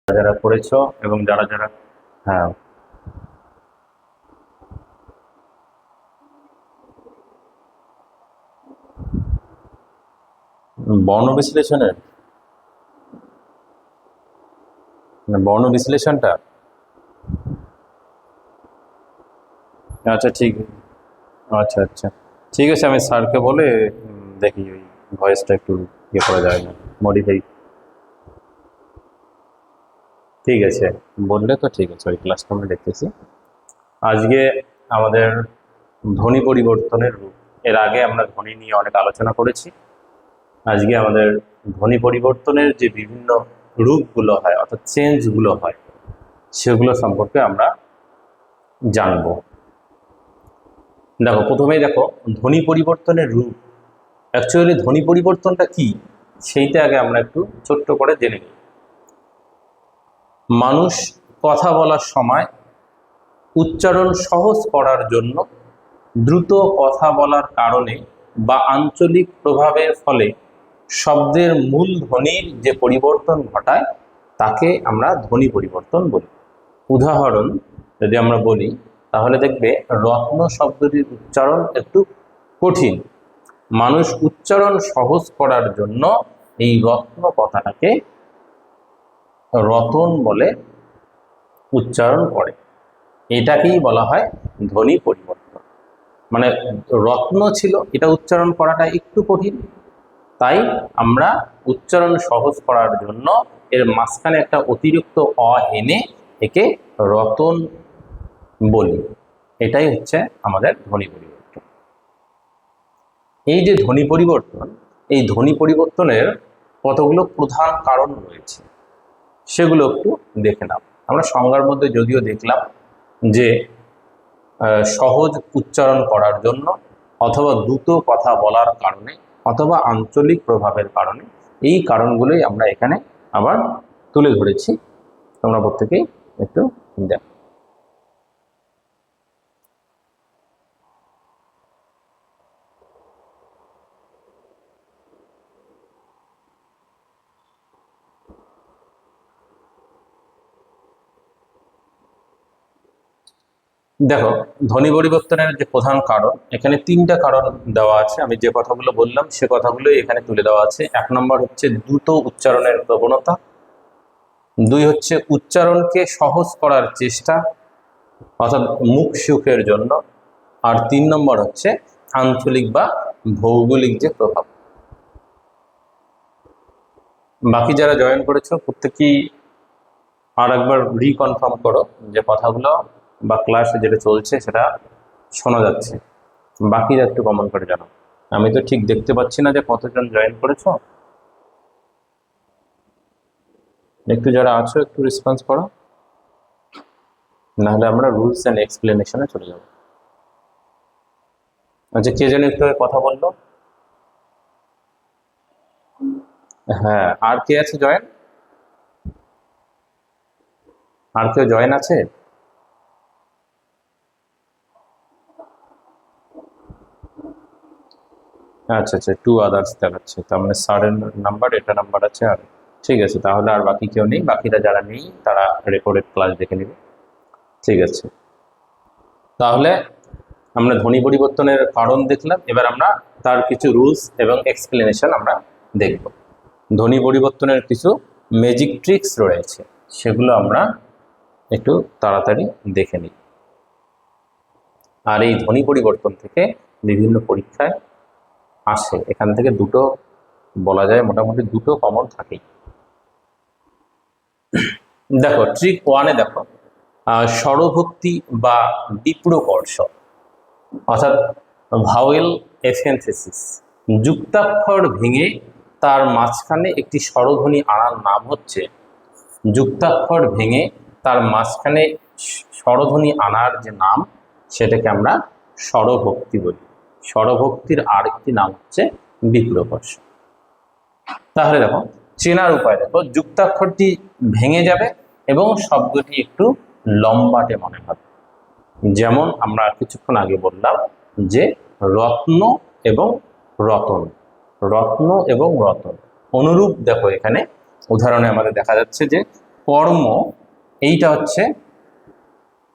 যারা করেছো এবং যারা যারা হ্যাঁ বর্ণ বিশ্লেষণের বর্ণ বিশ্লেষণটা আচ্ছা ঠিক আচ্ছা আচ্ছা ঠিক আছে, আমি স্যারকে বলে দেখি ওই ভয়েসটা একটু ইয়ে করা যায় না, মডিফাই। ঠিক আছে, বললে তো ঠিক আছে, ওই ক্লাসটা আমরা দেখতেছি। আজকে আমাদের ধ্বনি পরিবর্তনের রূপ। এর আগে আমরা ধ্বনি নিয়ে অনেক আলোচনা করেছি। আজকে আমাদের ধ্বনি পরিবর্তনের যে বিভিন্ন রূপগুলো হয় অর্থাৎ চেঞ্জগুলো হয় সেগুলো সম্পর্কে আমরা জানবো। দেখো, প্রথমেই দেখো ধ্বনি পরিবর্তনের রূপ। অ্যাকচুয়ালি ধ্বনি পরিবর্তনটা কি সেইটা আগে আমরা একটু ছোট্ট করে জেনে নিই। মানুষ কথা বলার সময় উচ্চারণ সহজ করার জন্য দ্রুত কথা বলার কারণে বা আঞ্চলিক প্রভাবের ফলে শব্দের মূল ধ্বনির যে পরিবর্তন ঘটায় তাকে আমরা ধ্বনি পরিবর্তন বলি। উদাহরণ যদি আমরা বলি তাহলে দেখবে রত্ন শব্দটির উচ্চারণ একটু কঠিন। মানুষ উচ্চারণ সহজ করার জন্য এই রত্ন কথাটাকে রতন বলে উচ্চারণ করে। এটাকেই বলা হয় ধ্বনি পরিবর্তন। মানে রত্ন ছিল, এটা উচ্চারণ করাটা একটু কঠিন, তাই আমরা উচ্চারণ সহজ করার জন্য এর মাঝখানে একটা অতিরিক্ত অ এনে একে রতন বলি। এটাই হচ্ছে আমাদের ধ্বনি পরিবর্তন। এই যে ধ্বনি পরিবর্তন, এই ধ্বনি পরিবর্তনের কতগুলো প্রধান কারণ রয়েছে সেগুলো একটু দেখে নাও। আমরা সংজ্ঞার মধ্যে যদিও দেখলাম যে সহজ উচ্চারণ করার জন্য, অথবা দ্রুত কথা বলার কারণে, অথবা আঞ্চলিক প্রভাবের কারণে, এই কারণগুলোই আমরা এখানে আবার তুলে ধরেছি। তোমরা প্রত্যেকেই একটু দেখো। দেখো, ধ্বনি পরিবর্তনের যে প্রধান কারণ, এখানে তিনটা কারণ দেওয়া আছে। আমি যে কথাগুলো বললাম সে কথাগুলোই এখানে তুলে দেওয়া আছে। 1 নম্বর হচ্ছে দ্রুত উচ্চারণের প্রবণতা, 2 হচ্ছে উচ্চারণকে সহজ করার চেষ্টা অর্থাৎ মুখ সুখের জন্য, আর 3 নম্বর হচ্ছে আঞ্চলিক বা ভৌগোলিক যে প্রভাব। বাকি যারা জয়েন করেছো প্রত্যেকেই আর একবার রিকনফার্ম করো যে কথাগুলো বা ক্লাসে যেটা চলছে সেটা শোনা যাচ্ছে। বাকিরা একটু কমেন্ট করে জানাও। আমি তো ঠিক দেখতে পাচ্ছি না যে কতজন জয়েন করেছো। একটু যারা আছো একটু রেসপন্স করো, নাহলে আমরা রুলস অ্যান্ড এক্সপ্লেনেশনে চলে যাব। আচ্ছা, কে যেন একটু কথা বললো? হ্যাঁ, আর কে আছে জয়েন? আর কেউ জয়েন আছে? আচ্ছা আচ্ছা, 2 আদার্স দেখাচ্ছে, তার মানে স্যারের নাম্বার, এটা নাম্বার আছে। আর ঠিক আছে, তাহলে আর বাকি কেউ নেই। বাকিরা যারা নেই তারা রেকর্ডেড ক্লাস দেখে নেবে। ঠিক আছে, তাহলে আমরা ধ্বনি পরিবর্তনের কারণ দেখলাম। এবার আমরা তার কিছু রুলস এবং এক্সপ্লেনেশন আমরা দেখব। ধ্বনি পরিবর্তনের কিছু ম্যাজিক ট্রিক্স রয়েছে, সেগুলো আমরা একটু তাড়াতাড়ি দেখে নিই। আর এই ধ্বনি পরিবর্তন থেকে বিভিন্ন পরীক্ষায় আসে, এখান থেকে দুটো বলা যায়, মোটামুটি দুটো কমন থাকেই। দেখো, ট্রিক 1-এ দেখো স্বরভক্তি বা বিপ্রকর্ষ অর্থাৎ ভাওয়েল এফেন্থেসিস। যুক্তাক্ষর ভেঙে তার মাঝখানে একটি স্বরধ্বনি আনার নাম হচ্ছে, যুক্তাক্ষর ভেঙে তার মাঝখানে স্বরধ্বনি আনার যে নাম সেটাকে আমরা স্বরভক্তি বলি। স্বরভক্তির আরেকটি নাম হচ্ছে বিপ্রকর্ষ। তাহলে দেখো চেনার উপায়, দেখো যুক্তাক্ষরটি ভেঙে যাবে এবং শব্দটি একটু লম্বাটে মনে হবে। যেমন আমরা কিছুক্ষণ আগে বললাম যে রত্ন এবং রতন, রত্ন এবং রতন অনুরূপ। দেখো এখানে উদাহরণে আমাদের দেখা যাচ্ছে যে কর্ম, এইটা হচ্ছে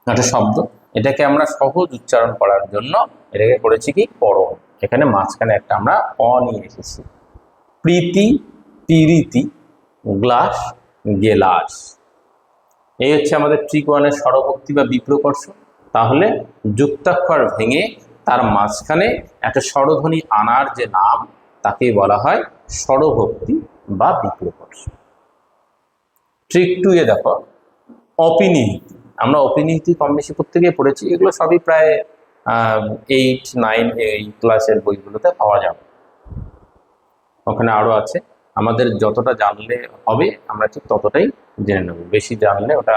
একটা শব্দ। এটাকে আমরা সহজ উচ্চারণ করার জন্য এটাকে করেছি কি করম। এখানে মাঝখানে একটা আমরা অ নিয়ে এসেছি। প্রীতি, পিরিতি, গ্লাস, গেলাস। এই হচ্ছে আমাদের ত্রিকোণের স্বরভক্তি বা বিপ্রকর্ষ। তাহলে যুক্তাক্ষর ভেঙে তার মাঝখানে একটা স্বরধ্বনি আনার যে নাম, তাকে বলা হয় স্বরভক্তি বা বিপ্রকর্ষ। ট্রিক 2 এ দেখো অপিনিহিতি। আমরা অপিনিহিতি কম বেশি প্রত্যেকেই পড়েছি, এগুলো সবই প্রায় 8, 9 এই ক্লাসের বইগুলোতে পাওয়া যাবে। ওখানে আরো আছে, আমাদের যতটা জানলে হবে আমরা ঠিক ততটাই জেনে নেব। বেশি জানলে ওটা,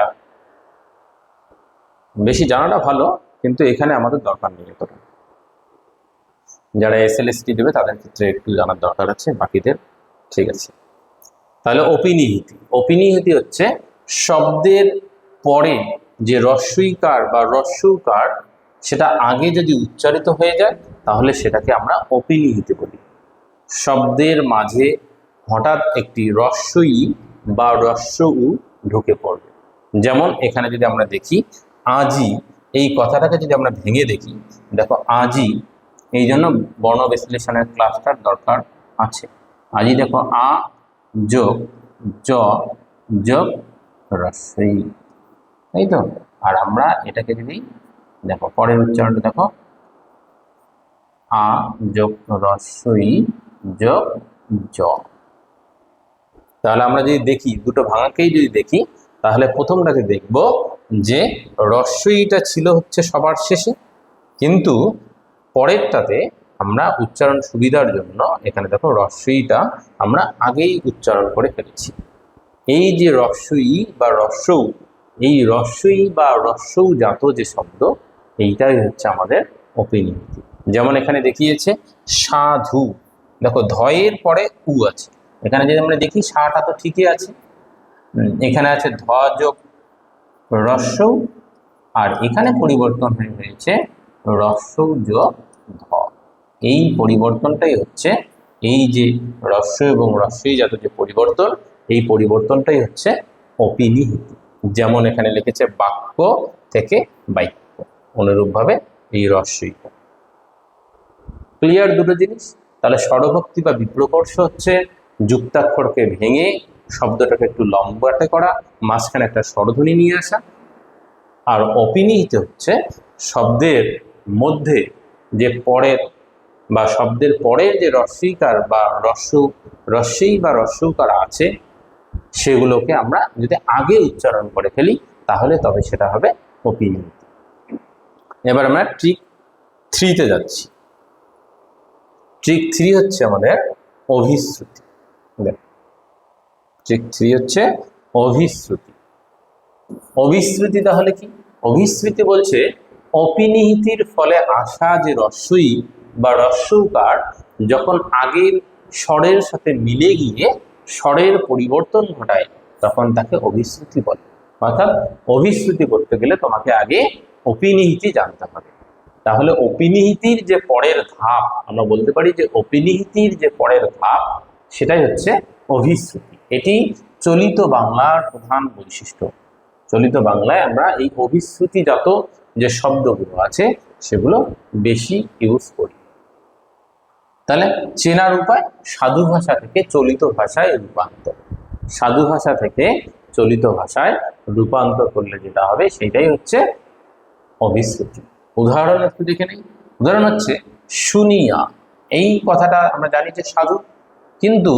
বেশি জানাটা ভালো, কিন্তু এখানে আমাদের দরকার নেই এতটা। যারা এসএলএসটি দেবে তাদের ক্ষেত্রে একটু জানার দরকার আছে, বাকিদের ঠিক আছে। তাহলে অপিনিহিতি, অপিনিহিতি হচ্ছে শব্দের পরে যে রস্বইকার বা রস্যকার, সেটা আগে যদি উচ্চারিত হয়ে যায় তাহলে সেটাকে আমরা অপিনিহিতি বলি। শব্দের মাঝে হঠাৎ একটি রস্বই বা রস্য উ ঢুকে পড়বে। যেমন এখানে যদি আমরা দেখি আজি, এই কথাটাকে যদি আমরা ভেঙে দেখি, দেখো আজি, এই জন্য বর্ণ বিশ্লেষণের ক্লাসটার দরকার আছে। আজি দেখো আ যোগ জ যোগ রস্বই, তাই তো। আর আমরা এটাকে যদি দেখো পরের উচ্চারণটা দেখো আ যোগ রস্বই যোগ জ। তাহলে আমরা যদি দেখি দুটো ভাঙাকেই যদি দেখি, তাহলে প্রথমটাকে দেখব যে রস্বইটা ছিল হচ্ছে সবার শেষে, কিন্তু পরেরটাতে আমরা উচ্চারণ সুবিধার জন্য এখানে দেখো রস্বইটা আমরা আগেই উচ্চারণ করে ফেলেছি। এই যে রস্বই বা রস্যৌ, এই রস্বই বা রস্যৌ জাত যে শব্দ, এইটাই হচ্ছে আমাদের অপিনিহিতি। যেমন এখানে দেখিয়েছে সাধু, দেখো ধয়ের পরে উ আছে। এখানে যদি আমরা দেখি সাটা তো ঠিকই আছে, এখানে আছে ধ যোগ রস্যৌ, আর এখানে পরিবর্তন হয়েছে রস্যৌ যোগ ধ। এই পরিবর্তনটাই হচ্ছে, এই যে রস্য এবং রস্যই জাত যে পরিবর্তন, এই পরিবর্তনটাই হচ্ছে অপিনিহিতি। যেমন এখানে লিখেছে বাক্য থেকে বাক্য, অনুরূপভাবে এই রস্যইটা। ক্লিয়ার দুটো জিনিস? তাহলে স্বরভক্তি বা বিপ্রকর্ষ হচ্ছে যুক্তাক্ষরকে ভেঙে শব্দটাকে একটু লম্বাটে করা, মাঝখানে একটা স্বরধ্বনি নিয়ে আসা। আর অপিনিহিত হচ্ছে শব্দের মধ্যে যে পরের বা শব্দের পরের যে রস্বইকার বা রস্বই বা রস্যকার আছে, সেগুলোকে আমরা যদি আগে উচ্চারণ করে ফেলি তাহলে তবে সেটা হবে অপিনিহিতি। এবার আমরা ট্রিক 3 তে যাচ্ছি। ট্রিক 3 হচ্ছে আমাদের অভিশ্রুতি। ট্রিক 3 হচ্ছে অভিশ্রুতি। অভিশ্রুতি তাহলে কি? অভিশ্রুতি বলছে অপিনিহিতির ফলে আসা যে রস্বই বা রস্যকার যখন আগের স্বরের সাথে মিলে গিয়ে স্বরের পরিবর্তন ঘটায়, তখন তাকে অভিশ্রুতি বলে। অর্থাৎ অভিশ্রুতি করতে গেলে তোমাকে আগে অপিনিহিতি জানতে হবে। তাহলে অপিনিহিতির যে পরের ধাপ, আমরা বলতে পারি যে অপিনিহিতির যে পরের ধাপ, সেটাই হচ্ছে অভিশ্রুতি। এটি চলিত বাংলার প্রধান বৈশিষ্ট্য। চলিত বাংলায় আমরা এই অভিশ্রুতিজাত যে শব্দগুলো আছে সেগুলো বেশি ইউজ করি। তাহলে চেনার উপায়, সাধু ভাষা থেকে চলিত ভাষায় রূপান্তর। সাধু ভাষা থেকে চলিত ভাষায় রূপান্তর করলে যেটা হবে সেটাই হচ্ছে অভিশ্রুতি। উদাহরণ একটু দেখে নেই। উদাহরণ হচ্ছে শুনিয়া, এই কথাটা আমরা জানি যে সাধু, কিন্তু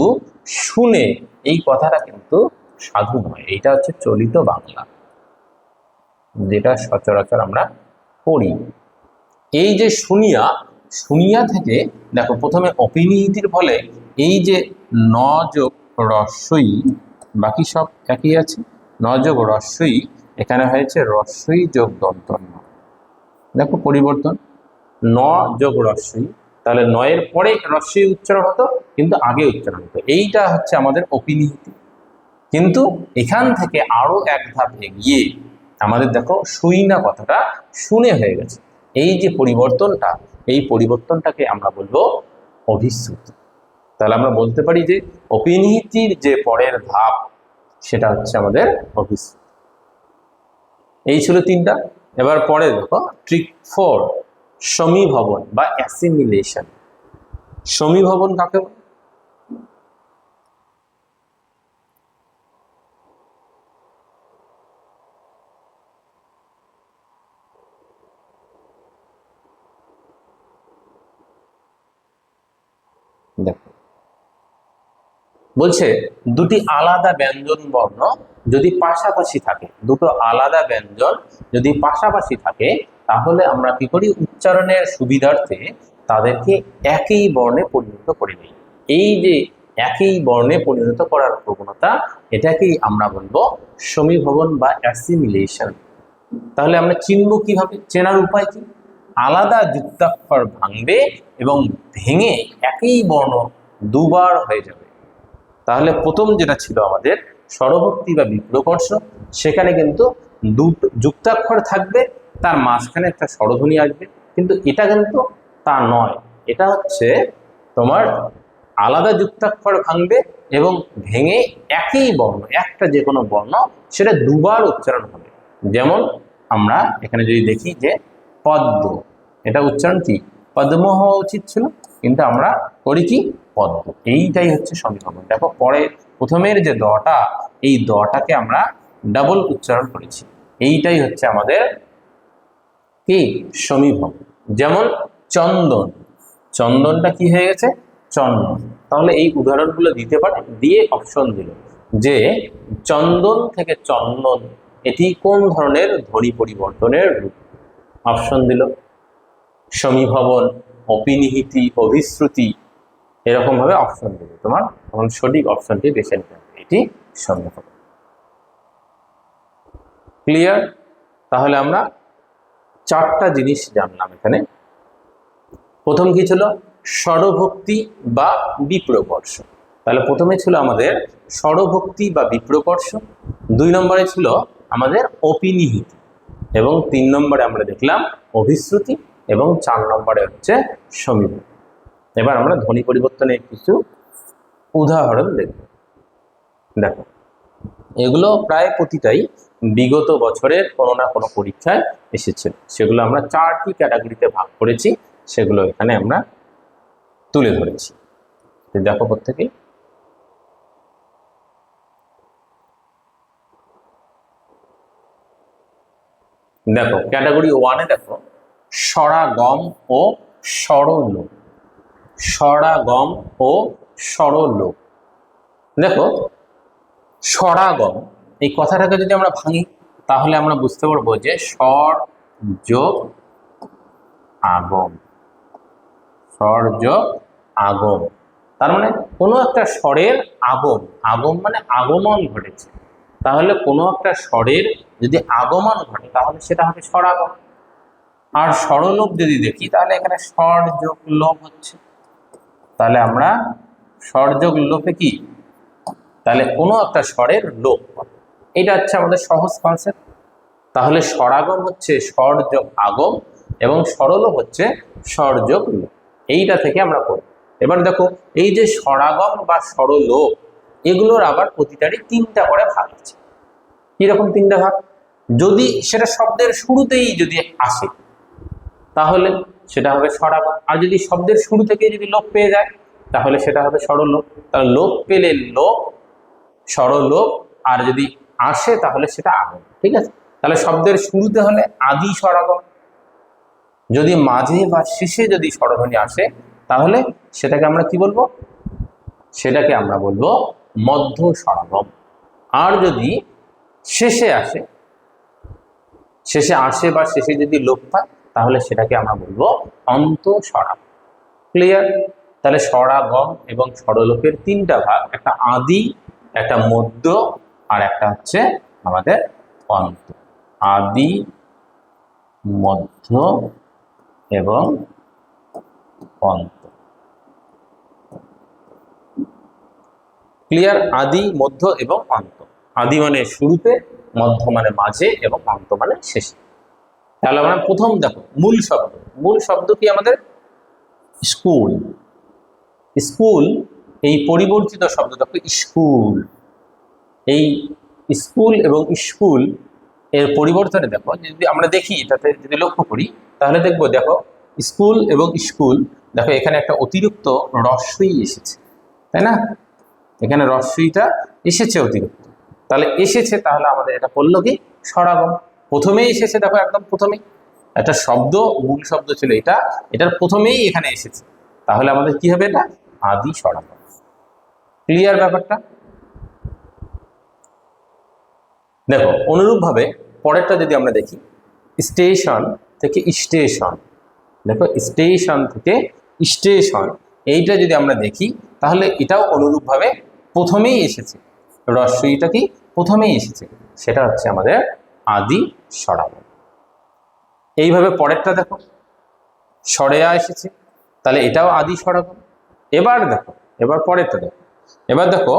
শুনে এই কথাটা কিন্তু সাধু নয়। এইটা হচ্ছে চলিত বাংলা, যেটা সচরাচর আমরা পড়ি। এই যে শুনিয়া, শুনিয়া থেকে দেখো প্রথমে অপিনিহিতির ফলে এই যে ন যোগ রস্বই, বাকি সব একই আছে, ন যোগ রস্বই, এখানে হয়েছে রস্বই যোগ দন্ত ন। দেখো পরিবর্তন, ন যোগ রস্বই, তাহলে নয়ের পরে রস্বই উচ্চারণ হতো কিন্তু আগে উচ্চারণ হতো। এইটা হচ্ছে আমাদের অপিনিহিতি। কিন্তু এখান থেকে আরো এক ধাপ এগিয়ে আমাদের দেখো শুইনা কথাটা শুনে হয়ে গেছে। এই যে পরিবর্তনটা, এই পরিবর্তনটাকে আমরা বলবো অভিশ্রুতি। তাহলে আমরা বলতে পারি যে অপিনিহিতির যে পরের ধাপ, সেটা হচ্ছে আমাদের অভিশ্রুতি। এই ছিল তিনটা। এবার পরে দেখো ট্রিক 4, সমীভবন বা অ্যাসিমিলেশন। সমীভবন কাকে বলে? দেখো বলছে দুটি আলাদা ব্যঞ্জন বর্ণ যদি পাশাপাশি থাকে, দুটো আলাদা ব্যঞ্জন যদি পাশাপাশি থাকে, তাহলে আমরা কি করি? উচ্চারণের সুবিধার্থে তাদেরকে একই বর্ণে পরিণত করে নিই। এই যে একই বর্ণে পরিণত করার প্রবণতা, এটাকেই আমরা বলবো সমীভবন বা অ্যাসিমিলেশন। তাহলে আমরা চিনব কিভাবে? চেনার উপায় কি? আলাদা যুক্তাক্ষর ভাঙবে এবং ভেঙে একই বর্ণ দুবার হয়ে যাবে। তাহলে প্রথম যেটা ছিল আমাদের স্বরভক্তি বা বিপ্রকর্ষ, সেখানে কিন্তু দুটো যুক্তাক্ষর থাকবে, তার মাঝখানে একটা স্বরধ্বনি আসবে, কিন্তু এটা কিন্তু তা নয়। এটা হচ্ছে তোমার আলাদা যুক্তাক্ষর ভাঙবে এবং ভেঙে একই বর্ণ, একটা যে কোনো বর্ণ, সেটা দুবার উচ্চারণ হবে। যেমন আমরা এখানে যদি দেখি যে পদ্ম, এটা উচ্চারণ কি? পদ্ম হওয়া উচিত ছিল, কিন্তু আমরা করি কি? পদ্ম। এইটাই হচ্ছে সমীভবন। দেখো পরে প্রথমের যে দটা, এই দটাকে আমরা ডাবল উচ্চারণ করেছি, এইটাই হচ্ছে আমাদের কি? সমীভবন। যেমন চন্দন, চন্দনটা কি হয়ে গেছে? চন্দন। তাহলে এই উদাহরণগুলো দিতে পারে, দিয়ে অপশন দিল যে চন্দন থেকে চন্দন, এটি কোন ধরনের ধ্বনি পরিবর্তনের রূপ? অপশন দিল সমীভবন, অপিনিহিতি, অভিশ্রুতি, এরকম ভাবে অপশন দেবে। তোমার তখন সঠিক অপশনটি বেছে নিতে হবে, এটি সমীভবন। ক্লিয়ার? তাহলে আমরা চারটা জিনিস জানলাম এখানে। প্রথম কি ছিল? স্বরভক্তি বা বিপ্রকর্ষ। তাহলে প্রথমে ছিল আমাদের স্বরভক্তি বা বিপ্রকর্ষ, 2 নম্বরে ছিল আমাদের অপিনিহিতি, এবং 3 নম্বরে আমরা দেখলাম অভিশ্রুতি, এবং 4 নম্বরে হচ্ছে সমীভবন। এবার আমরা ধ্বনি পরিবর্তনের কিছু উদাহরণ দেখব। দেখো এগুলো প্রায় প্রতিটাই বিগত বছরের কোনো না কোনো পরীক্ষায় এসেছে, সেগুলো আমরা 4টি ক্যাটাগরিতে ভাগ করেছি, সেগুলো এখানে আমরা তুলে ধরেছি। দেখো প্রত্যেকেই। দেখো ক্যাটাগরি 1-এ দেখো স্বরাগম ও স্বরলোপ। স্বরাগম ও স্বরলোপ। দেখো স্বরাগম এই কথাটাকে যদি আমরা ভাঙি, তাহলে আমরা বুঝতে পারবো যে স্বর যোগ আগম, স্বর যোগ আগম, তার মানে কোনো একটা স্বরের আগম, আগম মানে আগমন ঘটেছে। তাহলে কোনো একটা স্বরের যদি আগমন ঘটে, তাহলে সেটা হবে স্বরাগম। আর স্বরলোপ যদি দেখি, তাহলে এখানে স্বর যোগ লোপ হচ্ছে, তাহলে আমরা স্বর যোগ লোপে কি? তাহলে কোনো একটা স্বরের লোপ, এটা হচ্ছে আমাদের সহজ কনসেপ্ট। তাহলে স্বরাগম হচ্ছে স্বর যোগ আগম, এবং স্বরলোপ হচ্ছে স্বর যোগ লোপ। এইটা থেকে আমরা করব। এবার দেখো এই যে স্বরাগম বা স্বরলোপ, এগুলোর আবার প্রতিটারই 3টা করে ভাগ আছে। কিরকম 3টা ভাগ? যদি সেটা শব্দের শুরুতেই যদি আসে, তাহলে সেটা হবে স্বরাগম। আর যদি শব্দের শুরু থেকে যদি লোপ পেয়ে যায়, তাহলে সেটা হবে স্বরলোপ। তাহলে লোপ পেলে লোপ, স্বরলোপ, আর যদি আসে তাহলে সেটা আগম। ঠিক আছে? তাহলে শব্দের শুরুতে হলে আদি স্বরাগম, যদি মাঝে বা শেষে যদি স্বরধ্বনি আসে, তাহলে সেটাকে আমরা কি বলবো? সেটাকে আমরা বলবো মধ্য স্বরাগম। আর যদি শেষে আসে, শেষে আসে বা শেষে যদি লোপ পায়, তাহলে সেটাকে আমরা বলবো অন্ত স্বরাগম। ক্লিয়ার? তাহলে স্বরাগম এবং স্বরলোপের 3টা ভাগ, একটা আদি, একটা মধ্য, আর একটা হচ্ছে আমাদের অন্ত। আদি, মধ্য এবং অন্ত। ক্লিয়ার? আদি, মধ্য এবং অন্ত। আদি মানে শুরুতে, মধ্য মানে মাঝে, এবং অন্ত মানে শেষে। তাহলে আমরা প্রথম দেখো মূল শব্দ। মূল শব্দ কি আমাদের? স্কুল। স্কুল এই পরিবর্তিত শব্দ দেখো স্কুল, এই স্কুল এবং স্কুল এর পরিবর্তনে দেখো, যদি আমরা দেখি এটাতে যদি লক্ষ্য করি তাহলে দেখবো, দেখো স্কুল এবং স্কুল, দেখো এখানে একটা অতিরিক্ত রস্বই এসেছে, তাই না? এখানে রস্বইটা এসেছে অতিরিক্ত, তাহলে এসেছে, তাহলে আমাদের এটা পড়লো কি স্বরাগম। প্রথমেই এসেছে, দেখো একদম প্রথমেই একটা শব্দ, মূল শব্দ ছিল এটা, এটার প্রথমেই এখানে এসেছে, তাহলে আমাদের কি হবে, এটা আদি স্বরাগম। ক্লিয়ার ব্যাপারটা? দেখো অনুরূপভাবে পরেরটা যদি আমরা দেখি, স্টেশন থেকে স্টেশন, দেখো স্টেশন থেকে স্টেশন, এইটা যদি আমরা দেখি তাহলে এটাও অনুরূপভাবে প্রথমেই এসেছে, রস্বইটা কি প্রথমেই এসেছে, সেটা হচ্ছে আমাদের আদি স্বরাগম। এইভাবে পরেরটা দেখো, সরেয়া এসেছে, তাহলে এটাও আদি স্বরাগম। এবার দেখো, এবার পরেরটা দেখো, এবার দেখো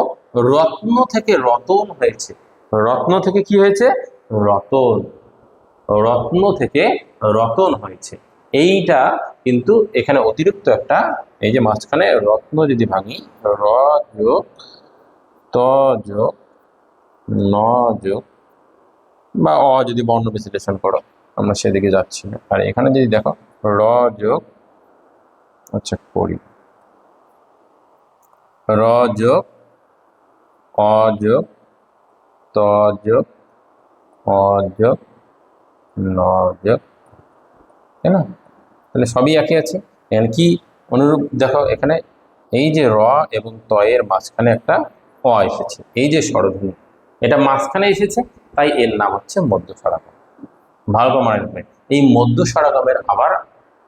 রত্ন থেকে রতন হয়েছে, রত্ন থেকে কি হয়েছে, রতন, রত্ন থেকে রতন হয়েছে, এইটা কিন্তু এখানে অতিরিক্ত একটা, এই যে মাঝখানে রত্ন যদি ভাঙি, র যোগ ত যোগ ন যোগ বা অ যদি বর্ণ বিশ্লেষণ করো, আমরা সেদিকে যাচ্ছি না, আর এখানে যদি দেখো র যোগ, আচ্ছা করি, র যোগ অ যোগ ত যোগ অ যোগ ন যোগ, তাই না? তাহলে সবই একই আছে। এখানে কি অনুরূপ, দেখো এখানে এই যে র এবং ত এর মাঝখানে একটা অ এসেছে, এই যে স্বরধ্বনি, এটা মাঝখানে এসেছে, তাই এর নাম হচ্ছে মধ্য স্বরাগম। ভালো করে মনে রাখবেন, এই মধ্য স্বরাগমের আবার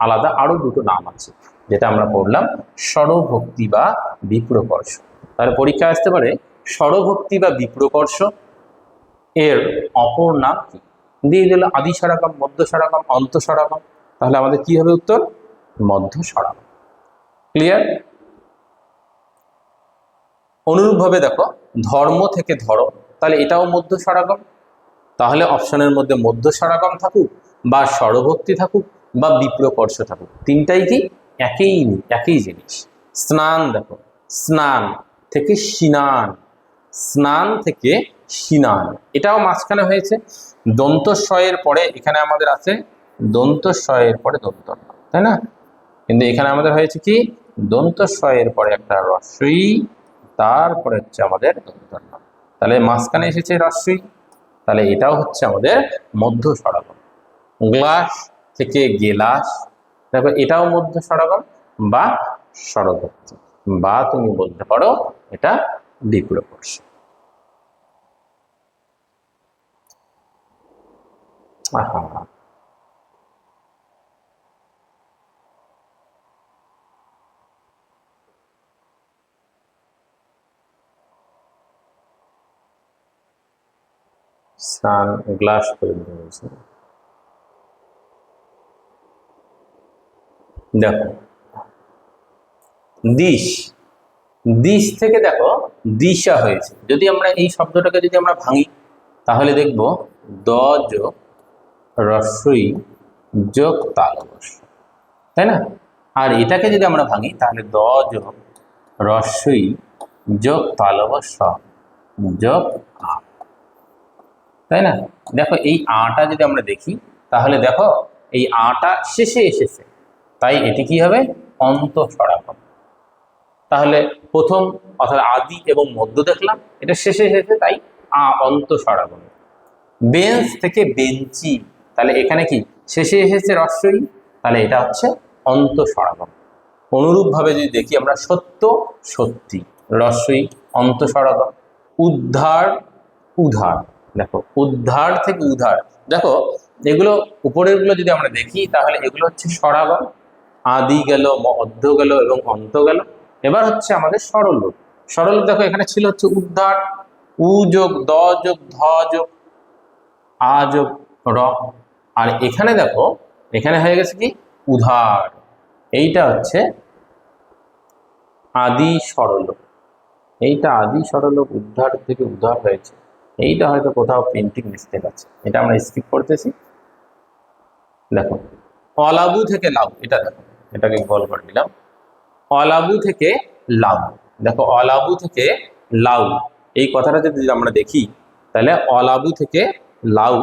আলাদা আরো দুটো নাম আছে, যেটা আমরা পড়লাম স্বরভক্তি বা বিপ্রকর্ষ। তাহলে পরীক্ষায় আসতে পারে স্বরভক্তি বা বিপ্রকর্ষ এর অপর নাম কি, দিয়ে দিল আদি স্বরাগম, মধ্য স্বরাগম, অন্ত স্বরাগম, তাহলে আমাদের কি হবে উত্তর, মধ্য স্বরাগম। ক্লিয়ার? অনুরূপভাবে দেখো ধর্ম থেকে ধরো, তাহলে এটাও মধ্য স্বরাগম, তাহলে অপশনের মধ্যে মধ্য স্বরাগম থাকুক বা স্বরভক্তি থাকুক বা বিপ্রকর্ষ থাকুক, তিনটাই কি একই জিনিস। স্নান, দেখো স্নান থেকে সিনান, স্নান থেকে সিনান, এটাও মাঝখানে হয়েছে, দন্তস্বয়ের পরে এখানে আমাদের আছে দন্তস্বয়ের পরে দন্তন্য, তাই না? কিন্তু এখানে আমাদের হয়েছে কি, দন্তস্বয়ের পরে একটা রস্বই, তারপরে হচ্ছে আমাদের দন্তন্য, তাহলে মাঝখানে এসেছে রস্বই, তাহলে এটাও হচ্ছে আমাদের মধ্য স্বরাগম। গ্লাস থেকে গেলাস, দেখো এটাও মধ্য স্বরাগম বা স্বরভক্তি, বা তুমি বলতে পারো এটা বিপ্রকর্ষ। স্নান গ্লাস করে দিতে হয়েছে। দেখো দিশ, দিশ থেকে দেখো দিশা হয়েছে, যদি আমরা এই শব্দটাকে যদি আমরা ভাঙি তাহলে দেখব দ যোগ রস্বই যোগ তালবস্য, তাই না? আর এটাকে যদি আমরা ভাঙি তাহলে দ যোগ রস্বই যোগ তালবস্য যোগ আ, তাই না? দেখো এই আটা যদি আমরা দেখি তাহলে দেখো এই আটা শেষে এসেছে, তাই এটি কি হবে, অন্ত স্বরাগম। তাহলে প্রথম অর্থাৎ আদি এবং মধ্য দেখলাম, এটা শেষে এসেছে, তাই অন্ত স্বরাগম। বেঞ্চ থেকে বেঞ্চি, তাহলে এখানে কি শেষে এসেছে রস্বই, তাহলে এটা হচ্ছে অন্ত স্বরাগম। অনুরূপভাবে যদি দেখি আমরা সত্য সত্যি, রস্বই অন্ত স্বরাগম। উদ্ধার উধার, দেখো উদ্ধার থেকে উধার, দেখো এগুলো উপরের গুলো যদি আমরা দেখি তাহলে এগুলো হচ্ছে স্বরাগম, আদি গেল, মধ্য গেল এবং অন্ত গেল। এবার হচ্ছে আমাদের সরল রূপ। সরল রূপ দেখো এখানে ছিল হচ্ছে উদ্ধার, উ যোগ দ যোগ ধ যোগ আ যোগ র, আর এখানে দেখো এখানে হয়ে গেছে কি উধার, এইটা হচ্ছে আদি সরল, এইটা আদি সরল, উদ্ধার থেকে উদ্ধার হয়েছে, এইটা হয়তো কোথাও প্রিন্টিং মিস্টেক আছে, এটা আমরা স্কিপ করতেছি। দেখো অলাবু থেকে লাউ, এটা দেখো এটাকে গোল করে দিলাম, অলাবু থেকে লাউ, দেখো অলাবু থেকে লাউ, এই কথাটা যদি আমরা দেখি তাহলে অলাবু থেকে লাউ।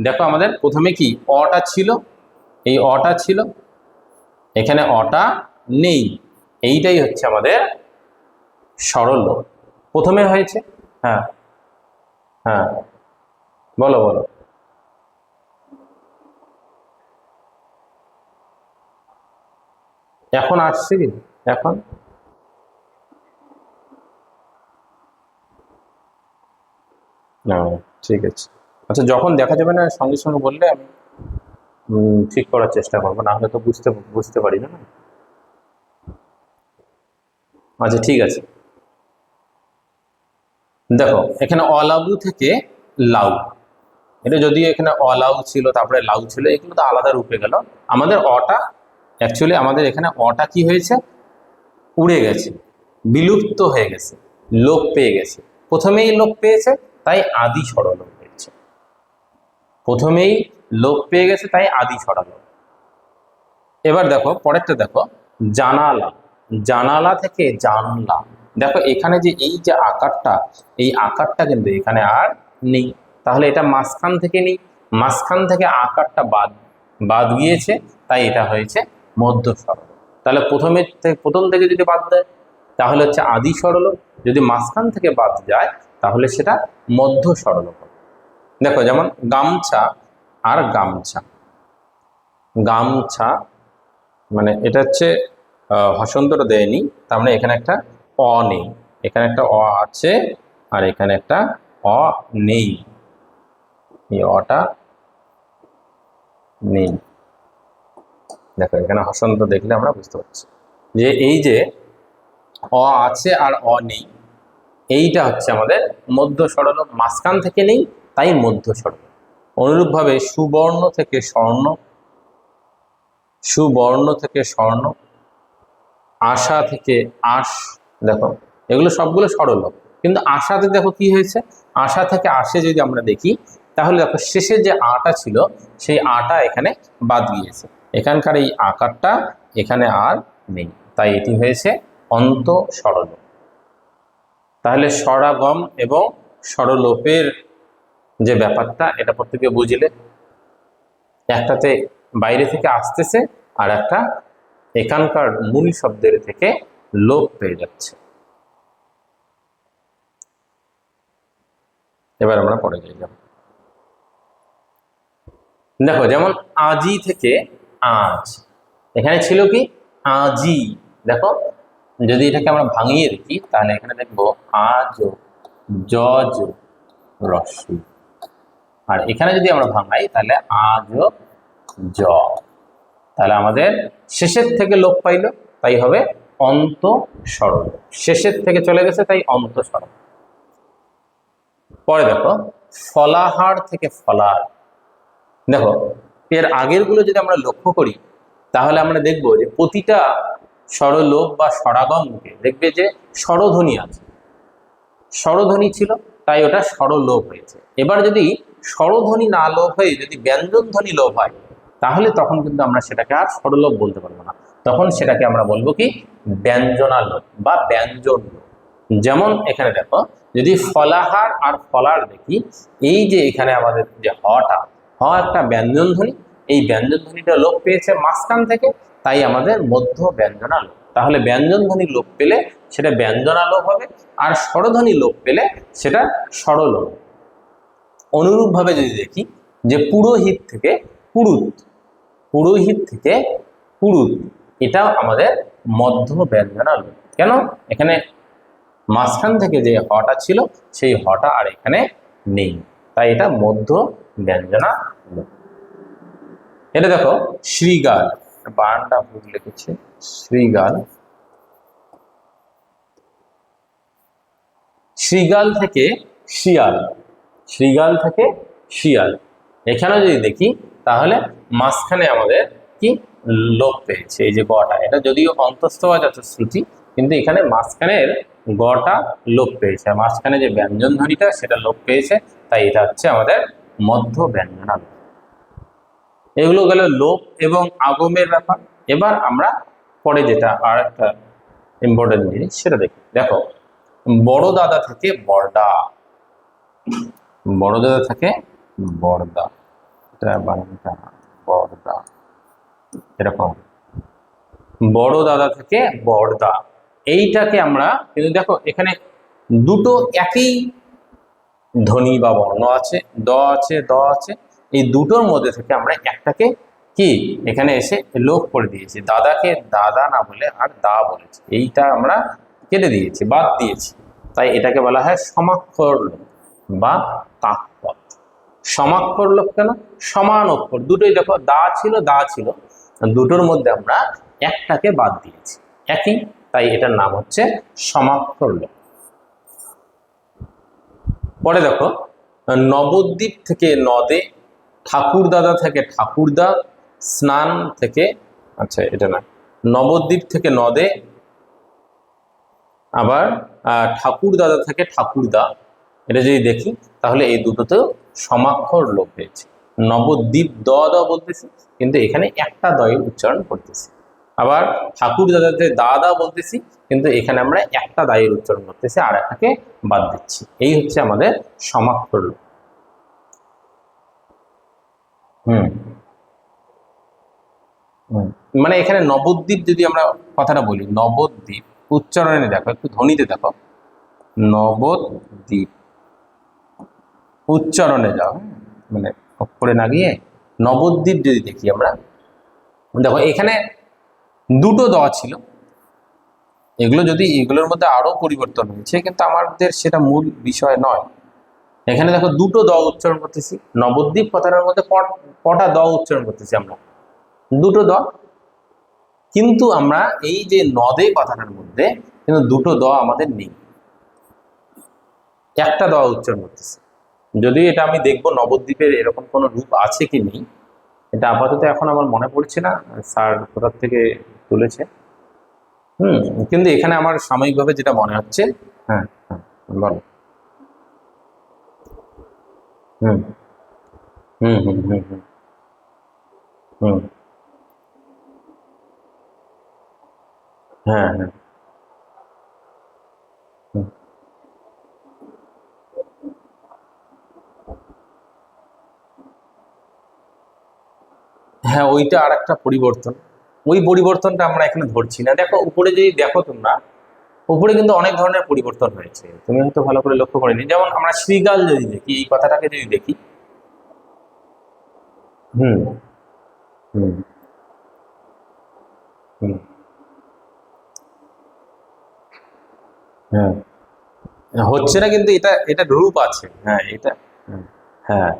দেখো আমাদের প্রথমে কি অটা ছিল, এই অটা ছিল, এখানে অটা নেই, এইটাই হচ্ছে আমাদের সরল লোপ। প্রথমে হয়েছে, হ্যাঁ হ্যাঁ বলো বলো। এখন আসছে কি? এখন না, ঠিক আছে। আচ্ছা, যখন দেখা যাবে না সঙ্গে সঙ্গে বললে আমি ঠিক করার চেষ্টা করবো, না হলে তো বুঝতে বুঝতে পারি না। আচ্ছা ঠিক আছে, দেখো এখানে অলাবু থেকে লাউ, এটা যদিও এখানে অলাউ ছিল তারপরে লাউ ছিল, এগুলো তো আলাদা রূপে গেল। আমাদের অটা অ্যাকচুয়ালি আমাদের এখানে অটা কি হয়েছে, উড়ে গেছে, বিলুপ্ত হয়ে গেছে, লোপ পেয়ে গেছে। প্রথমেই লোপ পেয়েছে তাই আদি স্বরলোপ হয়েছে, প্রথমেই লোপ পেয়ে গেছে তাই আদি স্বরলোপ। এবার দেখো পরেরটা, দেখো জানালা, জানালা থেকে জানলা। দেখো এখানে যে এই যে আকারটা, এই আকারটা কিন্তু এখানে আর নেই, তাহলে এটা মাঝখান থেকে নেই, মাঝখান থেকে আকারটা বাদ বাদ গিয়েছে, তাই এটা হয়েছে মধ্য স্বরলোপ। তাহলে প্রথম থেকে যদি বাদ দেয় তাহলে হচ্ছে আদি স্বরলোপ, যদি মাঝখান থেকে বাদ যায় তাহলে সেটা মধ্য স্বরলোপ হবে। দেখো যেমন গামছা আর গামছা, গামছা মানে এটা হচ্ছে হসন্তটা দেয়নি, তার মানে এখানে একটা অ নেই, এখানে একটা অ আছে আর এখানে একটা অ নেই, এই অটা নেই। দেখো এখানে হসন্ত দেখলে আমরা বুঝতে পারছি যে এই যে অ আছে আর অ নেই, এইটা হচ্ছে আমাদের মধ্য স্বরলোপ, মাঝখান থেকে নেই তাই মধ্য স্বরলোপ। অনুরূপভাবে সুবর্ণ থেকে স্বর্ণ, সুবর্ণ থেকে স্বর্ণ, আশা থেকে আশ। দেখো এগুলো সবগুলো সরল, কিন্তু আশাতে দেখো কি হয়েছে, আশা থেকে আসে যদি আমরা দেখি তাহলে দেখো শেষে যে আটা ছিল সেই আটা এখানে বাদ গিয়েছে, এখানকার এই আকারটা এখানে আর নেই, তাই এটি হয়েছে অন্ত সরল। তাহলে স্বরাগম এবং স্বরলোপের যে ব্যাপারটা এটা প্রত্যেকে বুঝলে, একটাতে বাইরে থেকে আসতেছে আর একটা এখানকার মূল শব্দের থেকে লোপ পেয়ে যাচ্ছে। এবার আমরা পরে যাই, দেখো যেমন আজি থেকে আজ, এখানে ছিল কি আজি। দেখো যদি এটাকে আমরা ভাঙিয়ে দেখি তাহলে এখানে দেখবো আজ জজ রস্যি, আর এখানে যদি আমরা ভাঙাই তাহলে আজ জ, তাহলে আমাদের শেষের থেকে লোপ পাইল তাই হবে অন্ত সরল, শেষের থেকে চলে গেছে তাই অন্ত সরল। পরে দেখো ফলাহার থেকে ফলার, দেখো এর আগের গুলো যদি আমরা লক্ষ্য করি তাহলে আমরা দেখব যে প্রতিটা স্বরলোপ বা স্বরাগমকে দেখবে যে স্বরধ্বনি আছে, স্বরধ্বনি ছিল তাই ওটা স্বরলোপ হয়েছে। এবার যদি স্বরধ্বনি না লোপ হয়ে যদি ব্যঞ্জন ধ্বনি লোপ হয় তাহলে তখন কিন্তু আমরা সেটাকে আর স্বরলোপ বলতে পারবো না, তখন সেটাকে আমরা বলবো কি ব্যঞ্জনালোপ বা ব্যঞ্জন লোপ। যেমন এখানে দেখো যদি ফলাহার আর ফলার দেখি, এই যে এখানে আমাদের যে হটা, হ একটা ব্যঞ্জন ধ্বনি, এই ব্যঞ্জন ধ্বনিটা লোপ পেয়েছে মাঝখান থেকে তাই আমাদের মধ্য ব্যঞ্জনা লোপ। তাহলে ব্যঞ্জন ধ্বনি লোপ পেলে সেটা ব্যঞ্জনা লোপ হবে, আর স্বরধ্বনি লোপ পেলে সেটা স্বরলোপ। অনুরূপভাবে যদি দেখি যে পুরোহিত থেকে পুরুত, পুরোহিত থেকে পুরুত, এটা আমাদের মধ্য ব্যঞ্জনা লোপ। কেন? এখানে মাঝখান থেকে যে হটা ছিল সেই হটা আর এখানে নেই, তাই এটা মধ্য ব্যঞ্জনা লোপ। এটা দেখো শ্রীগাল, বানানটা ভুল লিখেছে, শ্রীগাল, শ্রীগাল থেকে শিয়াল, শ্রীগাল থেকে শিয়াল, এখানে যদি দেখি তাহলে মাঝখানে আমাদের কি লোপ পেয়েছে, এই যে গটা, এটা যদিও অন্তস্থ আছে শ্রুতি কিন্তু এখানে মাঝখানের গটা লোপ পেয়েছে, মাঝখানে যে ব্যঞ্জন ধ্বনিটা সেটা লোপ পেয়েছে, তাই এটা হচ্ছে আমাদের মধ্য ব্যঞ্জনা লোপ। এগুলো গেল লোপ এবং আগমের ব্যাপার। এবার আমরা পরে যেটা আর একটা ইম্পর্টেন্ট জিনিস সেটা দেখি। দেখো বড় দাদা থেকে বড়দা, বড় দাদা থাকে বড়দা, এটা বানানটা বড়দা, এরকম বড় দাদা থেকে বড়দা, এইটাকে আমরা কিন্তু দেখো এখানে দুটো একই ধ্বনি বা বর্ণ আছে, দ আছে দ আছে, এই দুটোর মধ্যে থেকে আমরা একটাকে কি এখানে এসে লোপ করে দিয়েছি, দাদাকে দাদা না বলে আর দা বলেছি, এইটা আমরা কেটে দিয়েছি, বাদ দিয়েছি, তাই এটাকে বলা হয় সমাক্ষর লোপ বা কাকপদ। সমাক্ষর লোপ কেন? সমান অক্ষর দুটোই, দেখো দা ছিল দা ছিল, দুটোর মধ্যে আমরা একটাকে বাদ দিয়েছি একই, তাই এটার নাম হচ্ছে সমাক্ষর লোপ। পরে দেখো নবদ্বীপ থেকে নদে, ঠাকুর দাদা থেকে ঠাকুরদা, স্নান থেকে, আচ্ছা এটা না, নবদ্বীপ থেকে নদে, আবার ঠাকুর দাদা থেকে ঠাকুরদা, এটা যদি দেখি তাহলে এই দুটোতেও সমাক্ষর লোপ হয়েছে। নবদ্বীপ দ দ বলতেছি কিন্তু এখানে একটা দয়ের উচ্চারণ করতেছি, আবার ঠাকুর দাদাতে দাদা বলতেছি কিন্তু এখানে আমরা একটা দায়ের উচ্চারণ করতেছি আর একটাকে বাদ দিচ্ছি, এই হচ্ছে আমাদের সমাক্ষর লোপ। মানে এখানে নবদ্বীপ যদি আমরা কথাটা বলি, নবদ্বীপ উচ্চারণে দেখো, একটু ধ্বনিতে দেখো, নবদ্বীপ উচ্চারণে যাও, মানে অক্ষরে না গিয়ে নবদ্বীপ যদি দেখি আমরা, দেখো এখানে দুটো দ ছিল, এগুলো যদি এগুলোর মধ্যে আরো পরিবর্তন হয়েছে কিন্তু আমাদের সেটা মূল বিষয় নয়। এখানে দেখো দুটো দ উচ্চারণ করতেছি, নবদ্বীপ কথাটার মধ্যে কটা দ উচ্চারণ করতেছি আমরা, দুটো দ, কিন্তু আমরা এই যে নদে কথাটার মধ্যে কিন্তু দুটো দ আমাদের নেই, একটা দ উচ্চারণ করতেছি। যদি এটা আমি দেখবো নবদ্বীপের এরকম কোনো রূপ আছে কি নেই, এটা আপাতত এখন আমার মনে পড়ছে না, স্যার কোথার থেকে তুলেছে, কিন্তু এখানে আমার সাময়িকভাবে যেটা মনে হচ্ছে, হ্যাঁ হ্যাঁ বলো, হুম হুম হুম হুম হুম হুম, হ্যাঁ হ্যাঁ হুম। হ্যাঁ ওইটা আর একটা পরিবর্তন, ওই পরিবর্তনটা আমরা এখানে ধরছি না। দেখো উপরে যদি দেখো তোমরা, উপরে কিন্তু অনেক ধরনের পরিবর্তন হয়েছে, তুমি হয়তো ভালো করে লক্ষ্য করিনি। যেমন আমরা শ্রীগাল যদি দেখি, এই কথাটাকে যদি দেখি, হুম হুম হুম, হ্যাঁ হচ্ছে না কিন্তু এটা এটা রূপ আছে, হ্যাঁ এটা, হুম, হ্যাঁ